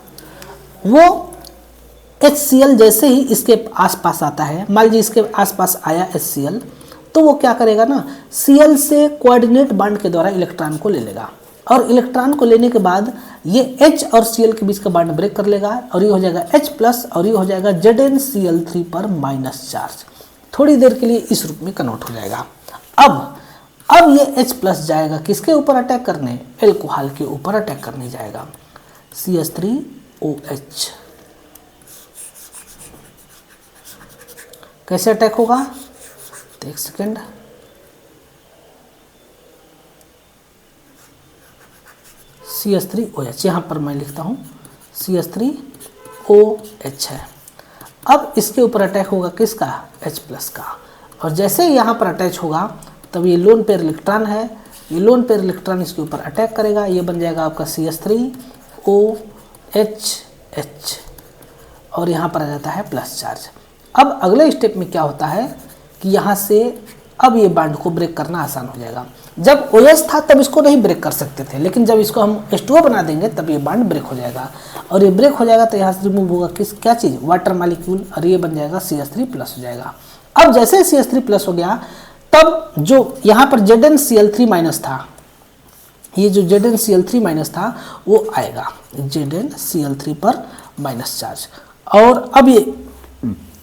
S1: वो HCl जैसे ही इसके आसपास आता है, मान लीजिए इसके आसपास आया HCl, तो वो क्या करेगा ना, Cl से कोऑर्डिनेट बॉन्ड के द्वारा इलेक्ट्रॉन को ले लेगा। और इलेक्ट्रॉन को लेने के बाद ये H और Cl के बीच का बॉन्ड ब्रेक कर लेगा और ये हो जाएगा H प्लस और ये हो जाएगा ZnCl3 पर माइनस चार्ज। थोड़ी देर के लिए इस रूप में कन्वर्ट हो जाएगा। अब ये H प्लस जाएगा किसके ऊपर अटैक करने, एल्कोहल के ऊपर अटैक करने जाएगा, CH3OH। कैसे अटैक होगा, तो एक सेकेंड, CH3OH यहाँ पर मैं लिखता हूँ CH3OH है। अब इसके ऊपर अटैक होगा किसका, H प्लस का। और जैसे ही यहाँ पर अटैच होगा तब ये लोन पेयर इलेक्ट्रॉन है, ये लोन पेयर इलेक्ट्रॉन इसके ऊपर अटैक करेगा, ये बन जाएगा आपका CH3OHH और यहाँ पर आ जाता है प्लस चार्ज। अब अगले स्टेप में क्या होता है कि यहाँ से अब ये बॉन्ड को ब्रेक करना आसान हो जाएगा। जब OH था तब इसको नहीं ब्रेक कर सकते थे, लेकिन जब इसको हम H2O बना देंगे तब ये बॉन्ड ब्रेक हो जाएगा। और ये ब्रेक हो जाएगा तो यहाँ से रिमूव होगा क्या चीज़, वाटर मॉलिक्यूल, और ये बन जाएगा CH3 प्लस हो जाएगा। अब जैसे CH3 प्लस हो गया तब जो यहाँ पर ZnCl3 माइनस था, ये जो ZnCl3 माइनस था वो आएगा ZnCl3 पर माइनस चार्ज। और अब ये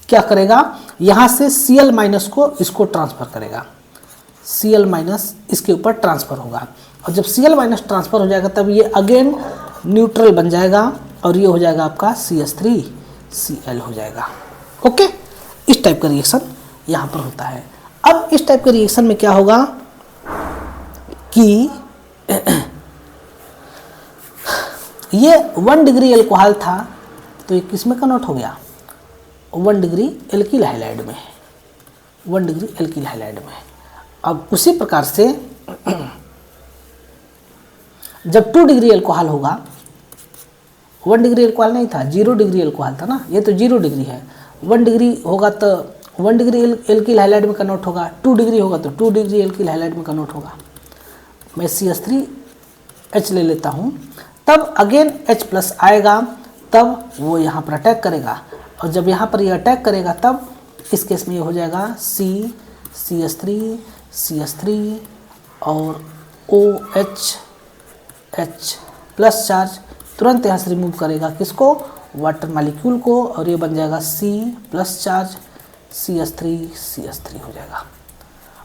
S1: क्या करेगा, यहाँ से Cl माइनस को इसको ट्रांसफर करेगा, Cl माइनस इसके ऊपर ट्रांसफर होगा। और जब Cl माइनस ट्रांसफर हो जाएगा तब ये अगेन न्यूट्रल बन जाएगा और ये हो जाएगा आपका CH3Cl हो जाएगा। ओके, इस टाइप का रिएक्शन यहाँ पर होता है। अब इस टाइप के रिएक्शन में क्या होगा कि ये 1 डिग्री एल्कोहल था तो ये किस में कन्वर्ट हो गया, 1 डिग्री एल्किल हैलाइड में, 1 डिग्री एल्किल हैलाइड में। अब उसी प्रकार से जब 2 डिग्री एल्कोहल होगा, 1 डिग्री एल्कोहल नहीं था, 0 डिग्री एल्कोहल था ना, ये तो 0 डिग्री है। 1 डिग्री होगा तो 1 डिग्री एल्किल हैलाइड में कन्वर्ट होगा, 2 डिग्री होगा तो 2 डिग्री एल्किल हैलाइड में कन्वर्ट होगा। मैं CH3H ले लेता हूँ, तब अगेन H प्लस आएगा, तब वो यहाँ पर अटैक करेगा। और जब यहाँ पर ये अटैक करेगा तब इस केस में ये हो जाएगा CH3 और OH H प्लस चार्ज, तुरंत यहाँ से रिमूव करेगा किसको, वाटर मॉलिक्यूल को, और ये बन जाएगा C प्लस चार्ज CH3 हो जाएगा।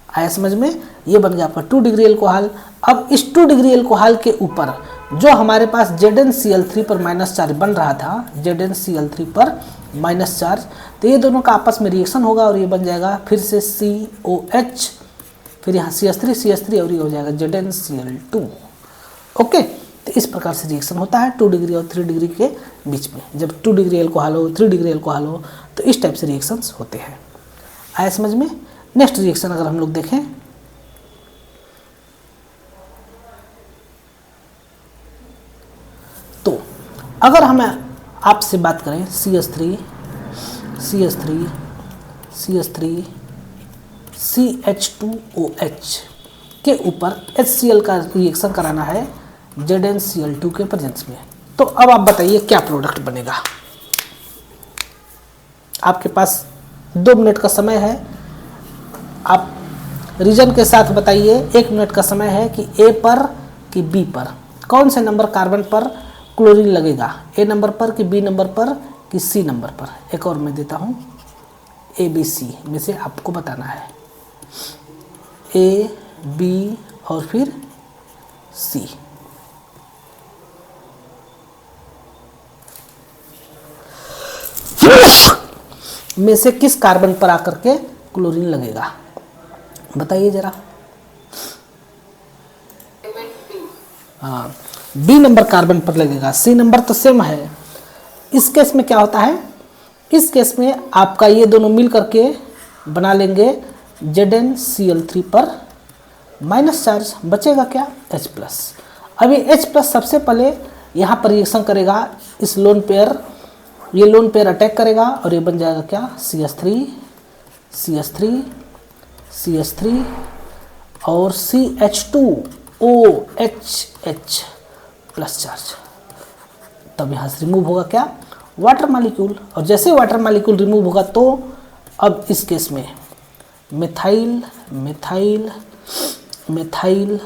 S1: आया समझ में, ये बन गया आपका 2 डिग्री एल्कोहल। अब इस 2 डिग्री एल्कोहल के ऊपर जो हमारे पास ZnCl3 पर माइनस चार्ज बन रहा था, ZnCl3 पर माइनस चार्ज, तो ये दोनों का आपस में रिएक्शन होगा और ये बन जाएगा फिर से COH, फिर यहाँ CH3 और ये हो जाएगा ZnCl2। ओके, तो इस प्रकार से रिएक्शन होता है 2 डिग्री और 3 डिग्री के बीच में। जब 2 डिग्री एल्कोहल हो, 3 डिग्री एल्कोहल हो, तो इस टाइप से रिएक्शंस होते हैं। आया समझ में। नेक्स्ट रिएक्शन अगर हम लोग देखें तो अगर हम आपसे बात करें CH3 CH2OH के ऊपर HCl का रिएक्शन कराना है ZnCl2 के प्रेजेंस में, तो अब आप बताइए क्या प्रोडक्ट बनेगा। आपके पास 2 मिनट का समय है, आप रीजन के साथ बताइए। 1 मिनट का समय है कि A पर कि B पर कौन से नंबर कार्बन पर क्लोरीन लगेगा, A नंबर पर कि B नंबर पर कि C नंबर पर। एक और मैं देता हूँ, ABC में से आपको बताना है, A, B और फिर C। में से किस कार्बन पर आकर के क्लोरीन लगेगा। बताइए जरा।
S2: Element B.
S1: हाँ, बी नंबर कार्बन पर लगेगा, सी नंबर तो सेम है। इस केस में क्या होता है, इस केस में आपका ये दोनों मिल करके बना लेंगे ZnCl3 पर माइनस चार्ज, बचेगा क्या H+। अब ये H+ सबसे पहले यहाँ पर रिएक्शन करेगा, इस लोन पेयर, ये लोन पेयर अटैक करेगा और ये बन जाएगा क्या CH3 CH3 CH3 और CH2OHH प्लस चार्ज। तब यहाँ से रिमूव होगा क्या वाटर मॉलिक्यूल, और जैसे वाटर मॉलिक्यूल रिमूव होगा तो अब इस केस में मिथाइल मिथाइल मिथाइल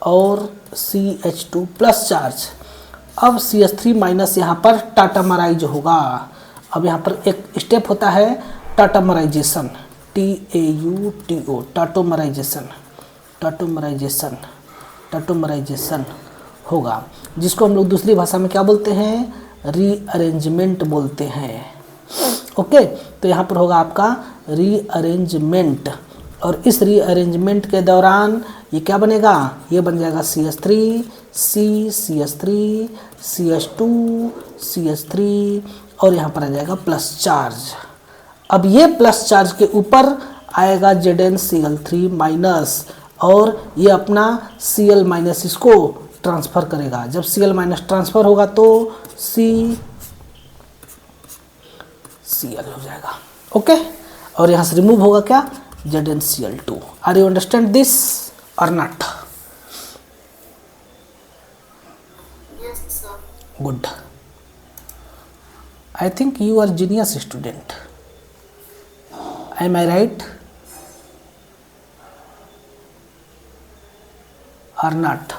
S1: और CH2 प्लस चार्ज। अब CH3 माइनस यहाँ पर टाटामराइज होगा। अब यहाँ पर एक स्टेप होता है टाटामराइजेशन, TAUTO, टाटोमराइजेशन, टाटोमराइजेशन, टाटोमराइजेशन होगा, जिसको हम लोग दूसरी भाषा में क्या बोलते हैं, रीअरेंजमेंट बोलते हैं। ओके, तो यहाँ पर होगा आपका रीअरेंजमेंट, और इस रीअरेंजमेंट के दौरान ये क्या बनेगा, ये बन जाएगा CH3 CH3 CH2 CH3 और यहाँ पर आ जाएगा प्लस चार्ज। अब ये प्लस चार्ज के ऊपर आएगा ZnCl3 माइनस, और ये अपना Cl माइनस इसको ट्रांसफ़र करेगा। जब Cl माइनस ट्रांसफ़र होगा तो CCl हो जाएगा। ओके, और यहाँ से रिमूव होगा क्या ZnCl2। Are you understand this और not?
S2: Yes, sir.
S1: Good. I think you are genius student. Am I right or not?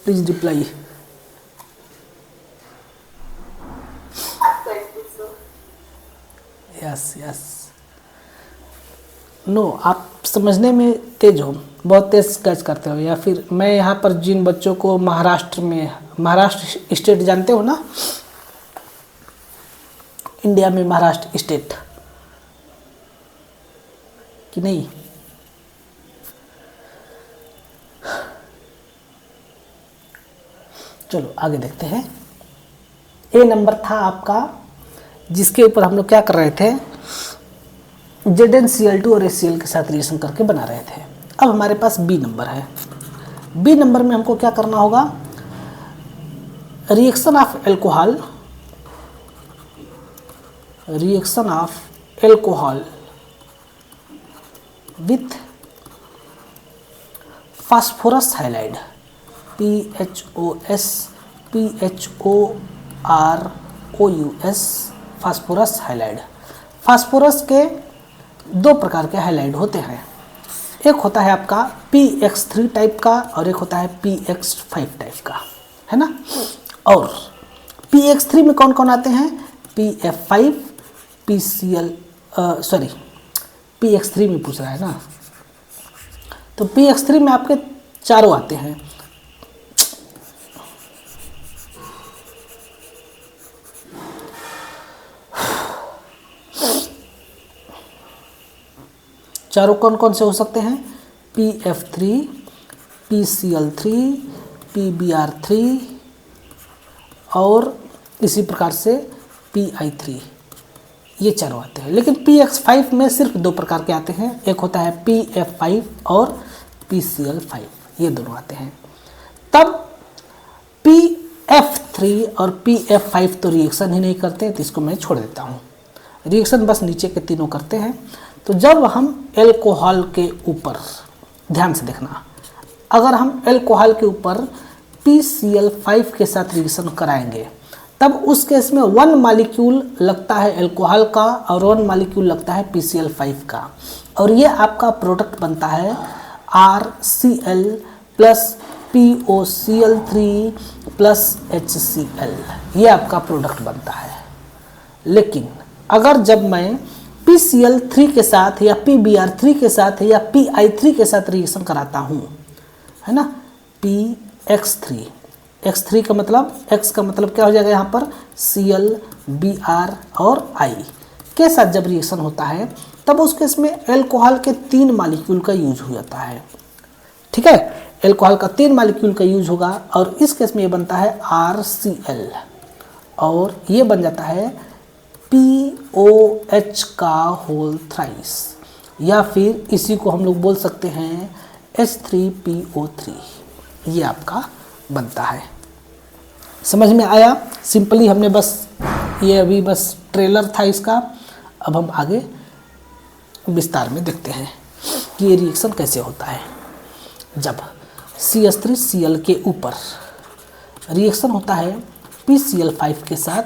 S1: Please reply.
S2: Thank you, sir.
S1: Yes, yes. No, आप समझने में तेज हो, बहुत तेज कैच करते हो। या फिर मैं यहाँ पर जिन बच्चों को महाराष्ट्र स्टेट जानते हो ना, इंडिया में महाराष्ट्र स्टेट कि नहीं, चलो आगे देखते हैं। ए नंबर था आपका, जिसके ऊपर हम लोग क्या कर रहे थे, ZnCl2 और HCl के साथ रिएक्शन करके बना रहे थे। अब हमारे पास बी नंबर है। बी नंबर में हमको क्या करना होगा, reaction of alcohol, reaction of alcohol with phosphorus halide, PHOS phosphorus halide. Phosphorus के दो प्रकार के हाइलाइड होते हैं, एक होता है आपका PX3 टाइप का और एक होता है PX5 टाइप का, है ना। और PX3 में कौन कौन आते हैं, PF5 PX3 में पूछ रहा है ना, तो PX3 में आपके चारों आते हैं। चारों कौन कौन से हो सकते हैं, PF3 PCl3 PBr3 और इसी प्रकार से PI3, ये चारों आते हैं। लेकिन PX5 में सिर्फ दो प्रकार के आते हैं, एक होता है PF5 और PCl5, ये दोनों आते हैं। तब PF3 और PF5 तो रिएक्शन ही नहीं करते, तो इसको मैं छोड़ देता हूँ। रिएक्शन बस नीचे के तीनों करते हैं। तो जब हम एल्कोहल के ऊपर, ध्यान से देखना, अगर हम एल्कोहल के ऊपर PCl5 के साथ रिएक्शन कराएंगे, तब उस केस में 1 मॉलिक्यूल लगता है एल्कोहल का और 1 मॉलिक्यूल लगता है PCl5 का, और ये आपका प्रोडक्ट बनता है RCl plus POCl3 plus HCl, ये आपका प्रोडक्ट बनता है। लेकिन अगर जब मैं PCl3 के साथ या PBr3 के साथ या PI3 के साथ रिएक्शन कराता हूँ, है ना, PX3, X3 का मतलब, X का मतलब क्या हो जाएगा यहाँ पर, Cl, Br और I के साथ जब रिएक्शन होता है तब उस केस में एल्कोहल के 3 मॉलिक्यूल का यूज हो जाता है। ठीक है, एल्कोहल का 3 मॉलिक्यूल का यूज होगा और इस केस में ये बनता है RCl और ये बन जाता है POH का होल थ्राइस, या फिर इसी को हम लोग बोल सकते हैं H3PO3। ये आपका बनता है। समझ में आया? सिंपली हमने बस ये अभी बस ट्रेलर था इसका। अब हम आगे विस्तार में देखते हैं कि ये रिएक्शन कैसे होता है। जब CH3Cl के ऊपर रिएक्शन होता है PCl5 के साथ,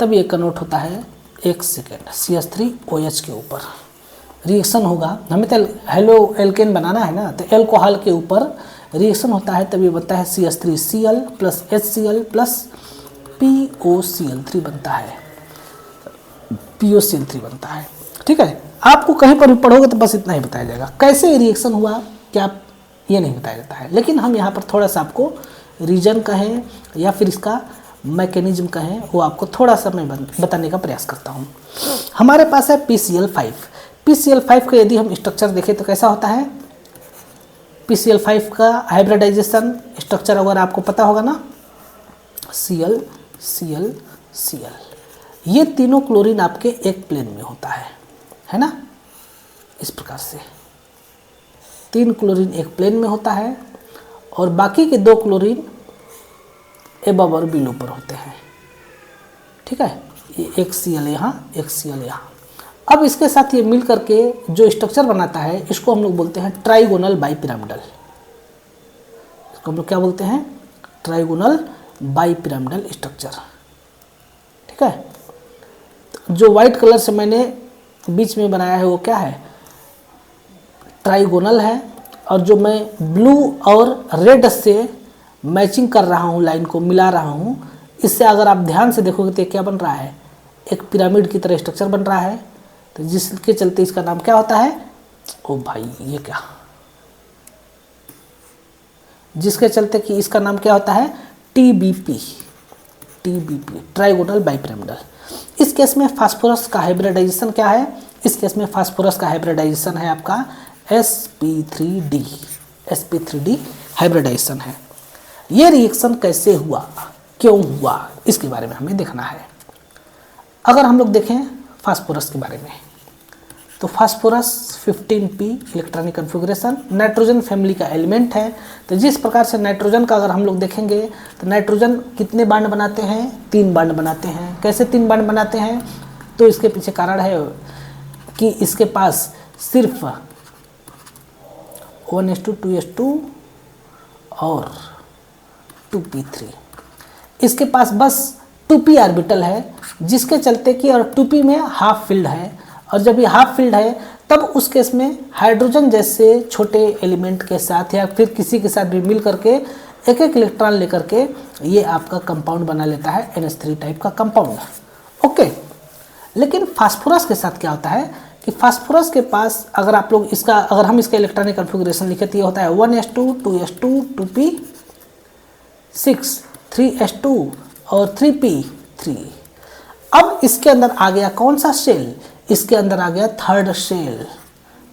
S1: तब ये कन्वर्ट होता है 1 सेकेंड CH3OH के ऊपर रिएक्शन होगा। हमें तो हेलो एल्केन बनाना है ना, तो एल्कोहल के ऊपर रिएक्शन होता है, तब ये बनता है CH3Cl plus HCl plus POCl3 बनता है, POCl3 बनता है। ठीक है, आपको कहीं पर भी पढ़ोगे तो बस इतना ही बताया जाएगा। कैसे रिएक्शन हुआ क्या ये नहीं बताया जाता है, लेकिन हम यहाँ पर थोड़ा सा आपको रीजन कहें या फिर इसका मैकेनिज्म कहें, वो आपको थोड़ा सा मैं बताने का प्रयास करता हूँ। हमारे पास है PCl5। PCl5 का यदि हम स्ट्रक्चर देखें तो कैसा होता है? PCl5 का हाइब्रिडाइजेशन स्ट्रक्चर अगर आपको पता होगा ना, Cl Cl Cl, ये तीनों क्लोरीन आपके एक प्लेन में होता है ना। इस प्रकार से 3 क्लोरीन एक प्लेन में होता है और बाकी के 2 क्लोरीन एबव और बिलो पर होते हैं। ठीक है, ये एक Cl यहाँ, एक Cl यहाँ। अब इसके साथ ये मिल करके जो स्ट्रक्चर बनाता है, इसको हम लोग बोलते हैं ट्राइगोनल बाइपिरामिडल। इसको हम लोग क्या बोलते हैं? Trigonal bipyramidal structure. ठीक है, तो जो वाइट कलर से मैंने बीच में बनाया है वो क्या है? ट्राइगोनल है। और जो मैं ब्लू और रेड से मैचिंग कर रहा हूँ, लाइन को मिला रहा हूँ, इससे अगर आप ध्यान से देखोगे तो क्या बन रहा है? एक पिरामिड की तरह स्ट्रक्चर बन रहा है। तो जिसके चलते इसका नाम क्या होता है? ओ भाई ये क्या, जिसके चलते कि इसका नाम क्या होता है? TBP, trigonal bipyramidal. इस केस में फास्फोरस का हाइब्रिडाइजेशन क्या है? इस केस में फास्फोरस का हाइब्रिडाइजेशन है आपका sp3d हाइब्रिडाइजेशन है। ये रिएक्शन कैसे हुआ, क्यों हुआ, इसके बारे में हमें देखना है। अगर हम लोग देखें फास्फोरस के बारे में, तो phosphorus 15p electronic configuration, nitrogen family का एलिमेंट है। तो जिस प्रकार से नाइट्रोजन का अगर हम लोग देखेंगे तो नाइट्रोजन कितने बांड बनाते हैं? 3 बांड बनाते हैं। कैसे 3 बांड बनाते हैं? तो इसके पीछे कारण है कि इसके पास सिर्फ 1s2 2s2 और 2p3, इसके पास बस 2p ऑर्बिटल है, जिसके चलते कि और 2p में हाफ फील्ड है। और जब ये हाफ फील्ड है तब उस केस में हाइड्रोजन जैसे छोटे एलिमेंट के साथ या फिर किसी के साथ भी मिल करके एक एक इलेक्ट्रॉन लेकर के ये आपका कंपाउंड बना लेता है, NH3 टाइप का कंपाउंड। ओके, लेकिन फास्फोरस के साथ क्या होता है कि फास्फोरस के पास अगर आप लोग इसका अगर हम इसका इलेक्ट्रॉनिक कन्फिगरेशन लिखे तो ये होता है 1s2 2s2 2p6 3s2 और 3p3। अब इसके अंदर आ गया कौन सा सेल? इसके अंदर आ गया थर्ड सेल।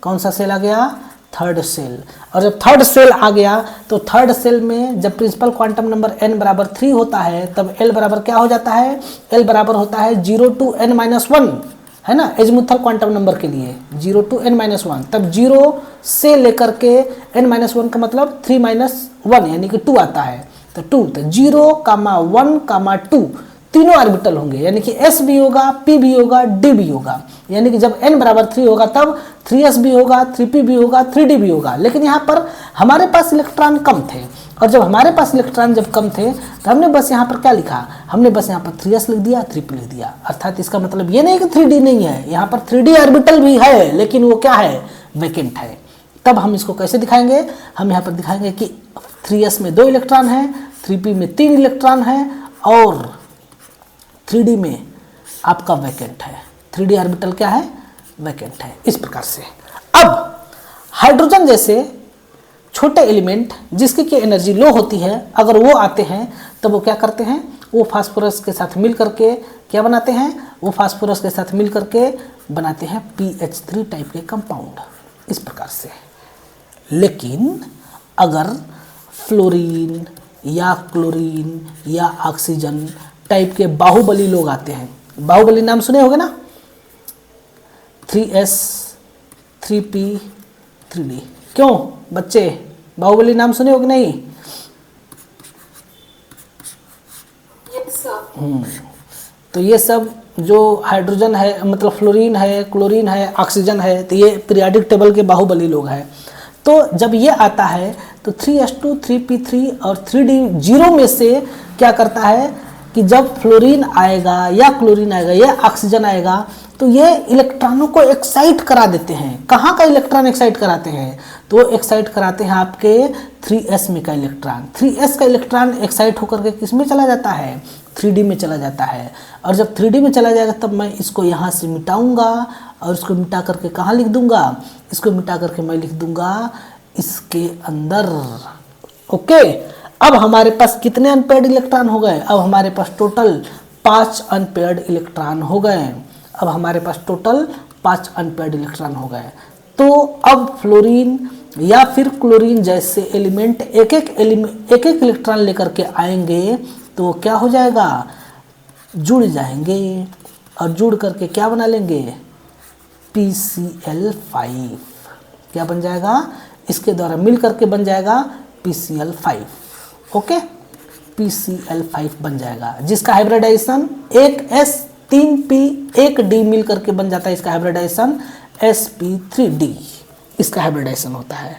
S1: कौन सा सेल आ गया? Third cell. और जब थर्ड सेल आ गया तो थर्ड सेल में जब प्रिंसिपल क्वांटम नंबर n बराबर 3 होता है तब L बराबर क्या हो जाता है? L बराबर होता है 0 to n-1, है ना, एजमुथल क्वांटम नंबर के लिए 0 to n-1। तब 0 से लेकर के n-1 का मतलब 3-1 यानी कि 2 आता है। तो 2, तो 0, 1, 2 तीनों ऑर्बिटल होंगे, यानी कि s भी होगा, p भी होगा, d भी होगा। यानी कि जब n बराबर 3 होगा तब 3s भी होगा, 3p भी होगा, 3d भी होगा। लेकिन यहाँ पर हमारे पास इलेक्ट्रॉन कम थे, और जब हमारे पास इलेक्ट्रॉन जब कम थे तो हमने बस यहाँ पर क्या लिखा? हमने बस यहाँ पर 3s लिख दिया, 3p लिख दिया। अर्थात इसका मतलब ये नहीं कि 3d नहीं है, यहाँ पर 3d ऑर्बिटल भी है, लेकिन वो क्या है? वैकेंट है। तब हम इसको कैसे दिखाएंगे? हम यहाँ पर दिखाएंगे कि 3s में 2 इलेक्ट्रॉन है, 3p में 3 इलेक्ट्रॉन है और 3d में आपका वैकेंट है। 3d ऑर्बिटल क्या है? वैकेंट है। इस प्रकार से अब हाइड्रोजन जैसे छोटे एलिमेंट जिसकी की एनर्जी लो होती है, अगर वो आते हैं तब वो क्या करते हैं? वो फास्फोरस के साथ मिल करके क्या बनाते हैं, वो फास्फोरस के साथ मिल करके बनाते हैं PH3 टाइप के कंपाउंड, इस प्रकार से। लेकिन अगर फ्लोरीन या क्लोरीन या ऑक्सीजन टाइप के बाहुबली लोग आते हैं, बाहुबली नाम सुने होंगे ना, 3S 3P 3D, क्यों बच्चे बाहुबली नाम सुने हो कि नहीं?
S2: Yes, sir.
S1: तो ये सब जो हाइड्रोजन है, मतलब फ्लोरीन है, क्लोरीन है, ऑक्सीजन है, तो ये पीरियोडिक टेबल के बाहुबली लोग हैं। तो जब ये आता है तो 3s2 3p3 और 3d जीरो में से क्या करता है कि जब फ्लोरीन आएगा या क्लोरीन आएगा या ऑक्सीजन आएगा तो ये इलेक्ट्रॉनों को एक्साइट करा देते हैं। कहाँ का इलेक्ट्रॉन एक्साइट कराते हैं? तो एक्साइट कराते हैं आपके 3s में का इलेक्ट्रॉन। 3s का इलेक्ट्रॉन एक्साइट होकर के किस में चला जाता है? 3d में चला जाता है। और जब 3d में चला जाएगा तब मैं इसको यहाँ से मिटाऊंगा और इसको मिटा करके कहाँ लिख दूंगा? इसको मिटा करके मैं लिख दूंगा इसके अंदर। ओके, अब हमारे पास कितने अनपेयर्ड इलेक्ट्रॉन हो गए? अब हमारे पास टोटल 5 अनपेयर्ड इलेक्ट्रॉन हो गए। अब हमारे पास टोटल 5 अनपेयर्ड इलेक्ट्रॉन हो गए। तो अब फ्लोरीन या फिर क्लोरीन जैसे एलिमेंट एक एक इलेक्ट्रॉन लेकर के आएंगे तो क्या हो जाएगा? जुड़ जाएंगे और जुड़ करके क्या बना लेंगे? PCl5। क्या बन जाएगा? इसके द्वारा मिल करके बन जाएगा PCl5। ओके, PCl5 बन जाएगा, जिसका हाइब्रिडाइजेशन 1s 3p 1d मिल करके बन जाता है। इसका हाइब्रिडाइजेशन sp3d, इसका हाइब्रिडाइजेशन होता है।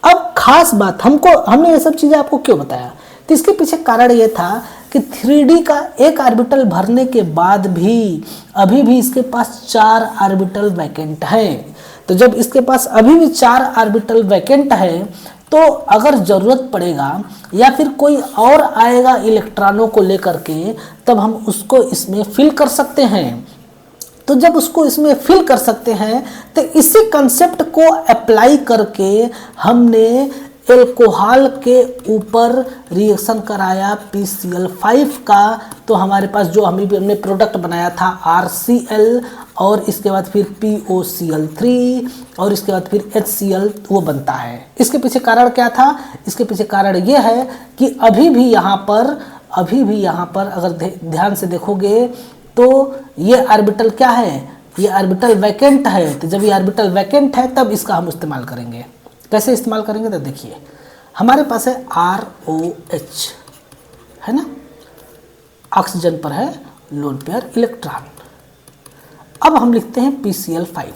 S1: अब खास बात, हमने ये सब चीज़ें आपको क्यों बताया? तो इसके पीछे कारण ये था कि 3d का एक ऑर्बिटल भरने के बाद भी अभी भी इसके पास 4 ऑर्बिटल वैकेंट है। तो जब इसके पास अभी भी 4 ऑर्बिटल वैकेंट है तो अगर ज़रूरत पड़ेगा या फिर कोई और आएगा इलेक्ट्रॉनों को लेकर के, तब हम उसको इसमें फिल कर सकते हैं। तो जब उसको इसमें फिल कर सकते हैं तो इसी कंसेप्ट को अप्लाई करके हमने एल्कोहल के ऊपर रिएक्शन कराया PCl5 का। तो हमारे पास जो हमने प्रोडक्ट बनाया था RCl और इसके बाद फिर POCl3 और इसके बाद फिर HCl, वो बनता है। इसके पीछे कारण क्या था? इसके पीछे कारण ये है कि अभी भी यहाँ पर अगर ध्यान से देखोगे तो ये ऑर्बिटल क्या है? ये ऑर्बिटल वैकेंट है। तो जब ये ऑर्बिटल वैकेंट है तब इसका हम इस्तेमाल करेंगे। कैसे इस्तेमाल करेंगे? तो देखिए, हमारे पास है ROH, है ना, ऑक्सीजन पर है लोन पेयर इलेक्ट्रॉन। अब हम लिखते हैं PCl5,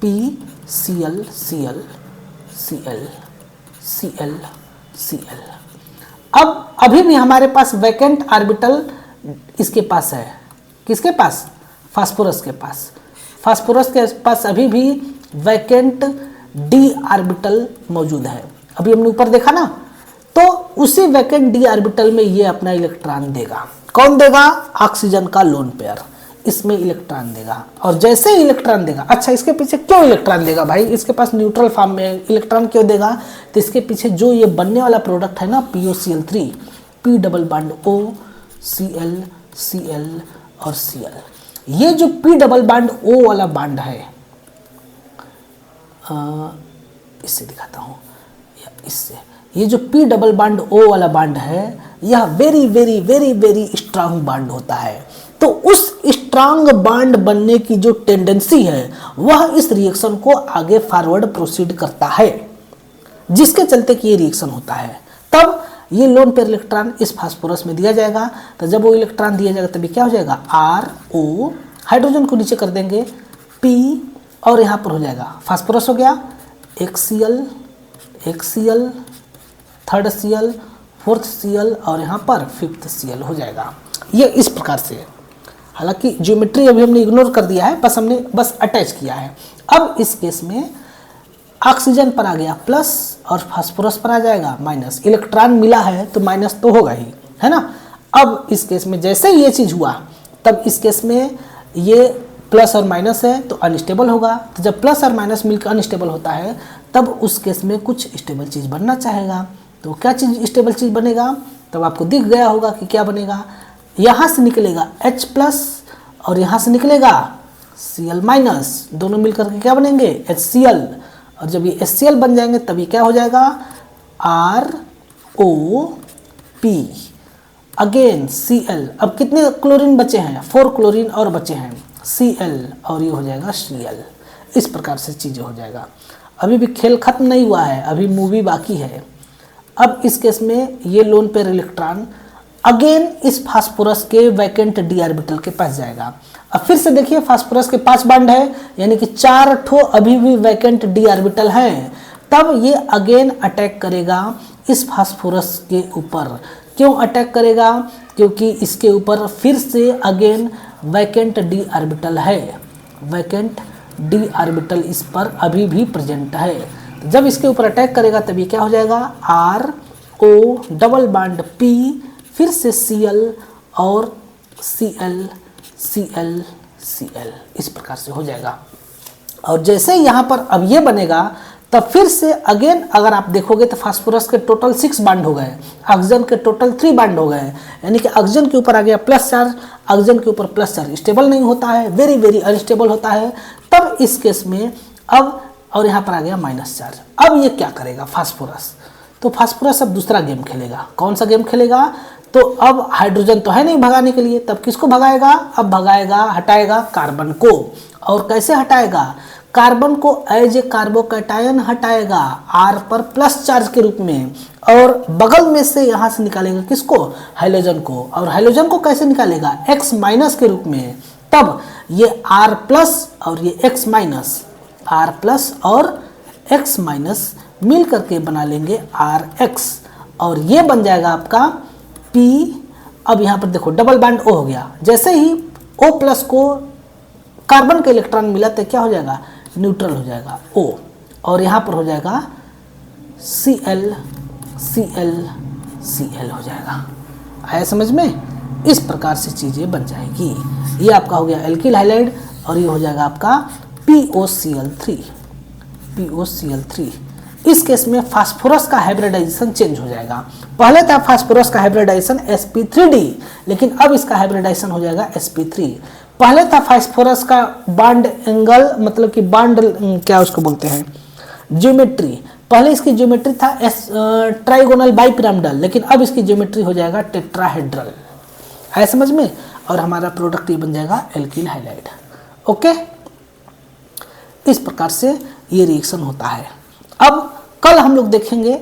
S1: PCl Cl Cl Cl Cl। अब अभी भी हमारे पास वैकेंट ऑर्बिटल इसके पास है। किसके पास? फास्फोरस के पास। फास्फोरस के पास अभी भी वैकेंट d ऑर्बिटल मौजूद है। अभी हमने ऊपर देखा ना, तो उसी वैकेंट d ऑर्बिटल में ये अपना इलेक्ट्रॉन देगा। कौन देगा? ऑक्सीजन का लोन पेयर इसमें इलेक्ट्रॉन देगा। और जैसे ही इलेक्ट्रॉन देगा, अच्छा इसके पीछे क्यों इलेक्ट्रॉन देगा भाई? इसके पास न्यूट्रल फॉर्म में इलेक्ट्रॉन क्यों देगा? तो इसके पीछे जो ये बनने वाला प्रोडक्ट है ना, POCl3, P double bond O, Cl Cl और Cl, ये जो P डबल बॉन्ड O वाला बॉन्ड है, इससे दिखाता हूँ, इससे, ये जो P डबल बॉन्ड O वाला बॉन्ड है, यह very very very very strong bond होता है। तो उस स्ट्रांग बॉन्ड बनने की जो टेंडेंसी है वह इस रिएक्शन को आगे फॉरवर्ड प्रोसीड करता है, जिसके चलते कि ये रिएक्शन होता है। तब ये लोन पेयर इलेक्ट्रॉन इस फास्फोरस में दिया जाएगा। तो जब वो इलेक्ट्रॉन दिया जाएगा तभी क्या हो जाएगा? RO, हाइड्रोजन को नीचे कर देंगे, P और यहाँ पर हो जाएगा फास्फोरस हो गया, एक Cl, third Cl, fourth Cl और यहाँ पर फिफ्थ Cl हो जाएगा। ये इस प्रकार से, हालांकि ज्योमेट्री अभी हमने इग्नोर कर दिया है, बस हमने अटैच किया है। अब इस केस में ऑक्सीजन पर आ गया प्लस और फास्फोरस पर आ जाएगा माइनस। इलेक्ट्रॉन मिला है तो माइनस तो होगा ही, है ना। अब इस केस में जैसे ये चीज़ हुआ तब इस केस में ये प्लस और माइनस है तो अनस्टेबल होगा। तो जब प्लस और माइनस मिलकर अनस्टेबल होता है तब उस केस में कुछ स्टेबल चीज़ बनना चाहेगा। तो क्या चीज़ स्टेबल चीज़ बनेगा? तब आपको दिख गया होगा कि क्या बनेगा। यहाँ से निकलेगा H प्लस और यहाँ से निकलेगा Cl माइनस, दोनों मिलकर के क्या बनेंगे HCl, और जब ये HCl बन जाएंगे तब ये क्या हो जाएगा ROP, अगेन Cl। अब कितने क्लोरीन बचे हैं, 4 क्लोरीन और बचे हैं Cl, और ये हो जाएगा Cl। इस प्रकार से चीज़ें हो जाएगा। अभी भी खेल खत्म नहीं हुआ है, अभी मूवी बाकी है। अब इस केस में ये लोन पेयर इलेक्ट्रॉन अगेन इस फास्फोरस के वैकेंट डी ऑर्बिटल के पास जाएगा। अब फिर से देखिए फास्फोरस के 5 बॉन्ड है, यानी कि 4 ठो अभी भी वैकेंट डी ऑर्बिटल हैं। तब ये अगेन अटैक करेगा इस फास्फोरस के ऊपर। क्यों अटैक करेगा, क्योंकि इसके ऊपर फिर से अगेन वैकेंट डी ऑर्बिटल है, वैकेंट डी ऑर्बिटल इस पर अभी भी प्रेजेंट है। तो जब इसके ऊपर अटैक करेगा तब ये क्या हो जाएगा RO डबल बॉन्ड P, फिर से Cl और Cl Cl Cl, इस प्रकार से हो जाएगा। और जैसे यहाँ पर अब ये बनेगा तब फिर से अगेन अगर आप देखोगे तो फास्फोरस के टोटल 6 बॉन्ड हो गए, ऑक्सीजन के टोटल 3 बॉन्ड हो गए, यानी कि ऑक्सीजन के ऊपर आ गया प्लस चार्ज, ऑक्सीजन के ऊपर प्लस चार्ज स्टेबल नहीं होता है, वेरी वेरी अनस्टेबल होता है। तब इस केस में अब और यहाँ पर आ गया माइनस चार्ज। अब ये क्या करेगा फास्फोरस, तो फास्फोरस अब दूसरा गेम खेलेगा। कौन सा गेम खेलेगा, तो अब हाइड्रोजन तो है नहीं भगाने के लिए, तब किसको भगाएगा, अब भगाएगा हटाएगा कार्बन को। और कैसे हटाएगा, कार्बन को एज ए कार्बोकैटायन हटाएगा R पर प्लस चार्ज के रूप में, और बगल में से यहाँ से निकालेगा किसको, हाइड्रोजन को। और हाइड्रोजन को कैसे निकालेगा, X माइनस के रूप में। तब ये R प्लस और ये X माइनस, R प्लस और X माइनस मिल करके बना लेंगे RX, और ये बन जाएगा आपका P। अब यहाँ पर देखो डबल बॉन्ड O हो गया, जैसे ही O प्लस को कार्बन का इलेक्ट्रॉन मिला तो क्या हो जाएगा, न्यूट्रल हो जाएगा O, और यहाँ पर हो जाएगा Cl Cl Cl हो जाएगा। आया समझ में, इस प्रकार से चीज़ें बन जाएगी। ये आपका हो गया एल्किल हाइलाइड, और ये हो जाएगा आपका POCl3 POCl3। इस केस में फास्फोरस का हाइब्रिडाइजेशन चेंज हो जाएगा। पहले था फास्फोरस का हाइब्रिडाइजेशन sp3d, लेकिन अब इसका हाइब्रिडाइजेशन हो जाएगा sp3। पहले था फास्फोरस का बॉन्ड एंगल, मतलब कि बॉन्ड क्या उसको बोलते हैं, ज्योमेट्री। पहले इसकी ज्योमेट्री था ट्राइगोनल बाइपिरामिडल, लेकिन अब इसकी ज्योमेट्री हो जाएगा टेट्राहेड्रल। है समझ में, और हमारा प्रोडक्ट ये बन जाएगा एल्किल हाइलाइड। ओके, इस प्रकार से ये रिएक्शन होता है। अब कल हम लोग देखेंगे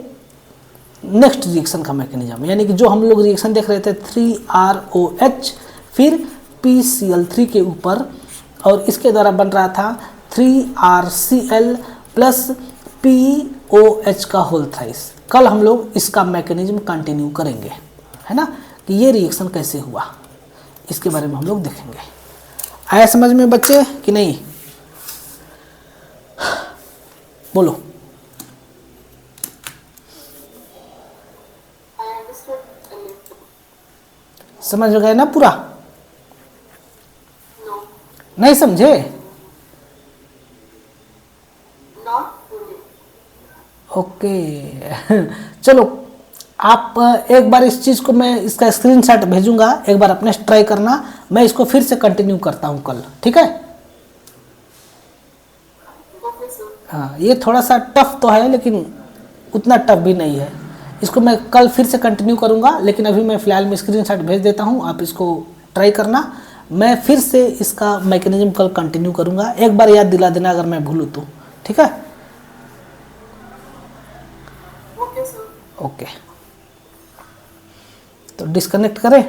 S1: नेक्स्ट रिएक्शन का मैकेनिज्म, यानी कि जो हम लोग रिएक्शन देख रहे थे 3ROH फिर PCl3 के ऊपर, और इसके द्वारा बन रहा था 3RCl प्लस POH का होल थ्राइस। कल हम लोग इसका मैकेनिज्म कंटिन्यू करेंगे, है ना, कि ये रिएक्शन कैसे हुआ, इसके बारे में हम लोग देखेंगे। आया समझ में बच्चे कि नहीं, बोलो। समझ गए ना पूरा, नहीं समझे, ओके चलो आप एक बार इस चीज़ को, मैं इसका स्क्रीनशॉट भेजूंगा, एक बार अपने ट्राई करना। मैं इसको फिर से कंटिन्यू करता हूँ कल, ठीक है। हाँ, ये थोड़ा सा टफ तो है, लेकिन उतना टफ भी नहीं है। इसको मैं कल फिर से कंटिन्यू करूँगा, लेकिन अभी मैं फ़िलहाल में स्क्रीनशॉट भेज देता हूँ, आप इसको ट्राई करना। मैं फिर से इसका मैकेनिज्म कल कंटिन्यू करूँगा, एक बार याद दिला देना अगर मैं भूलूँ तो, ठीक है। ओके, तो डिस्कनेक्ट करें।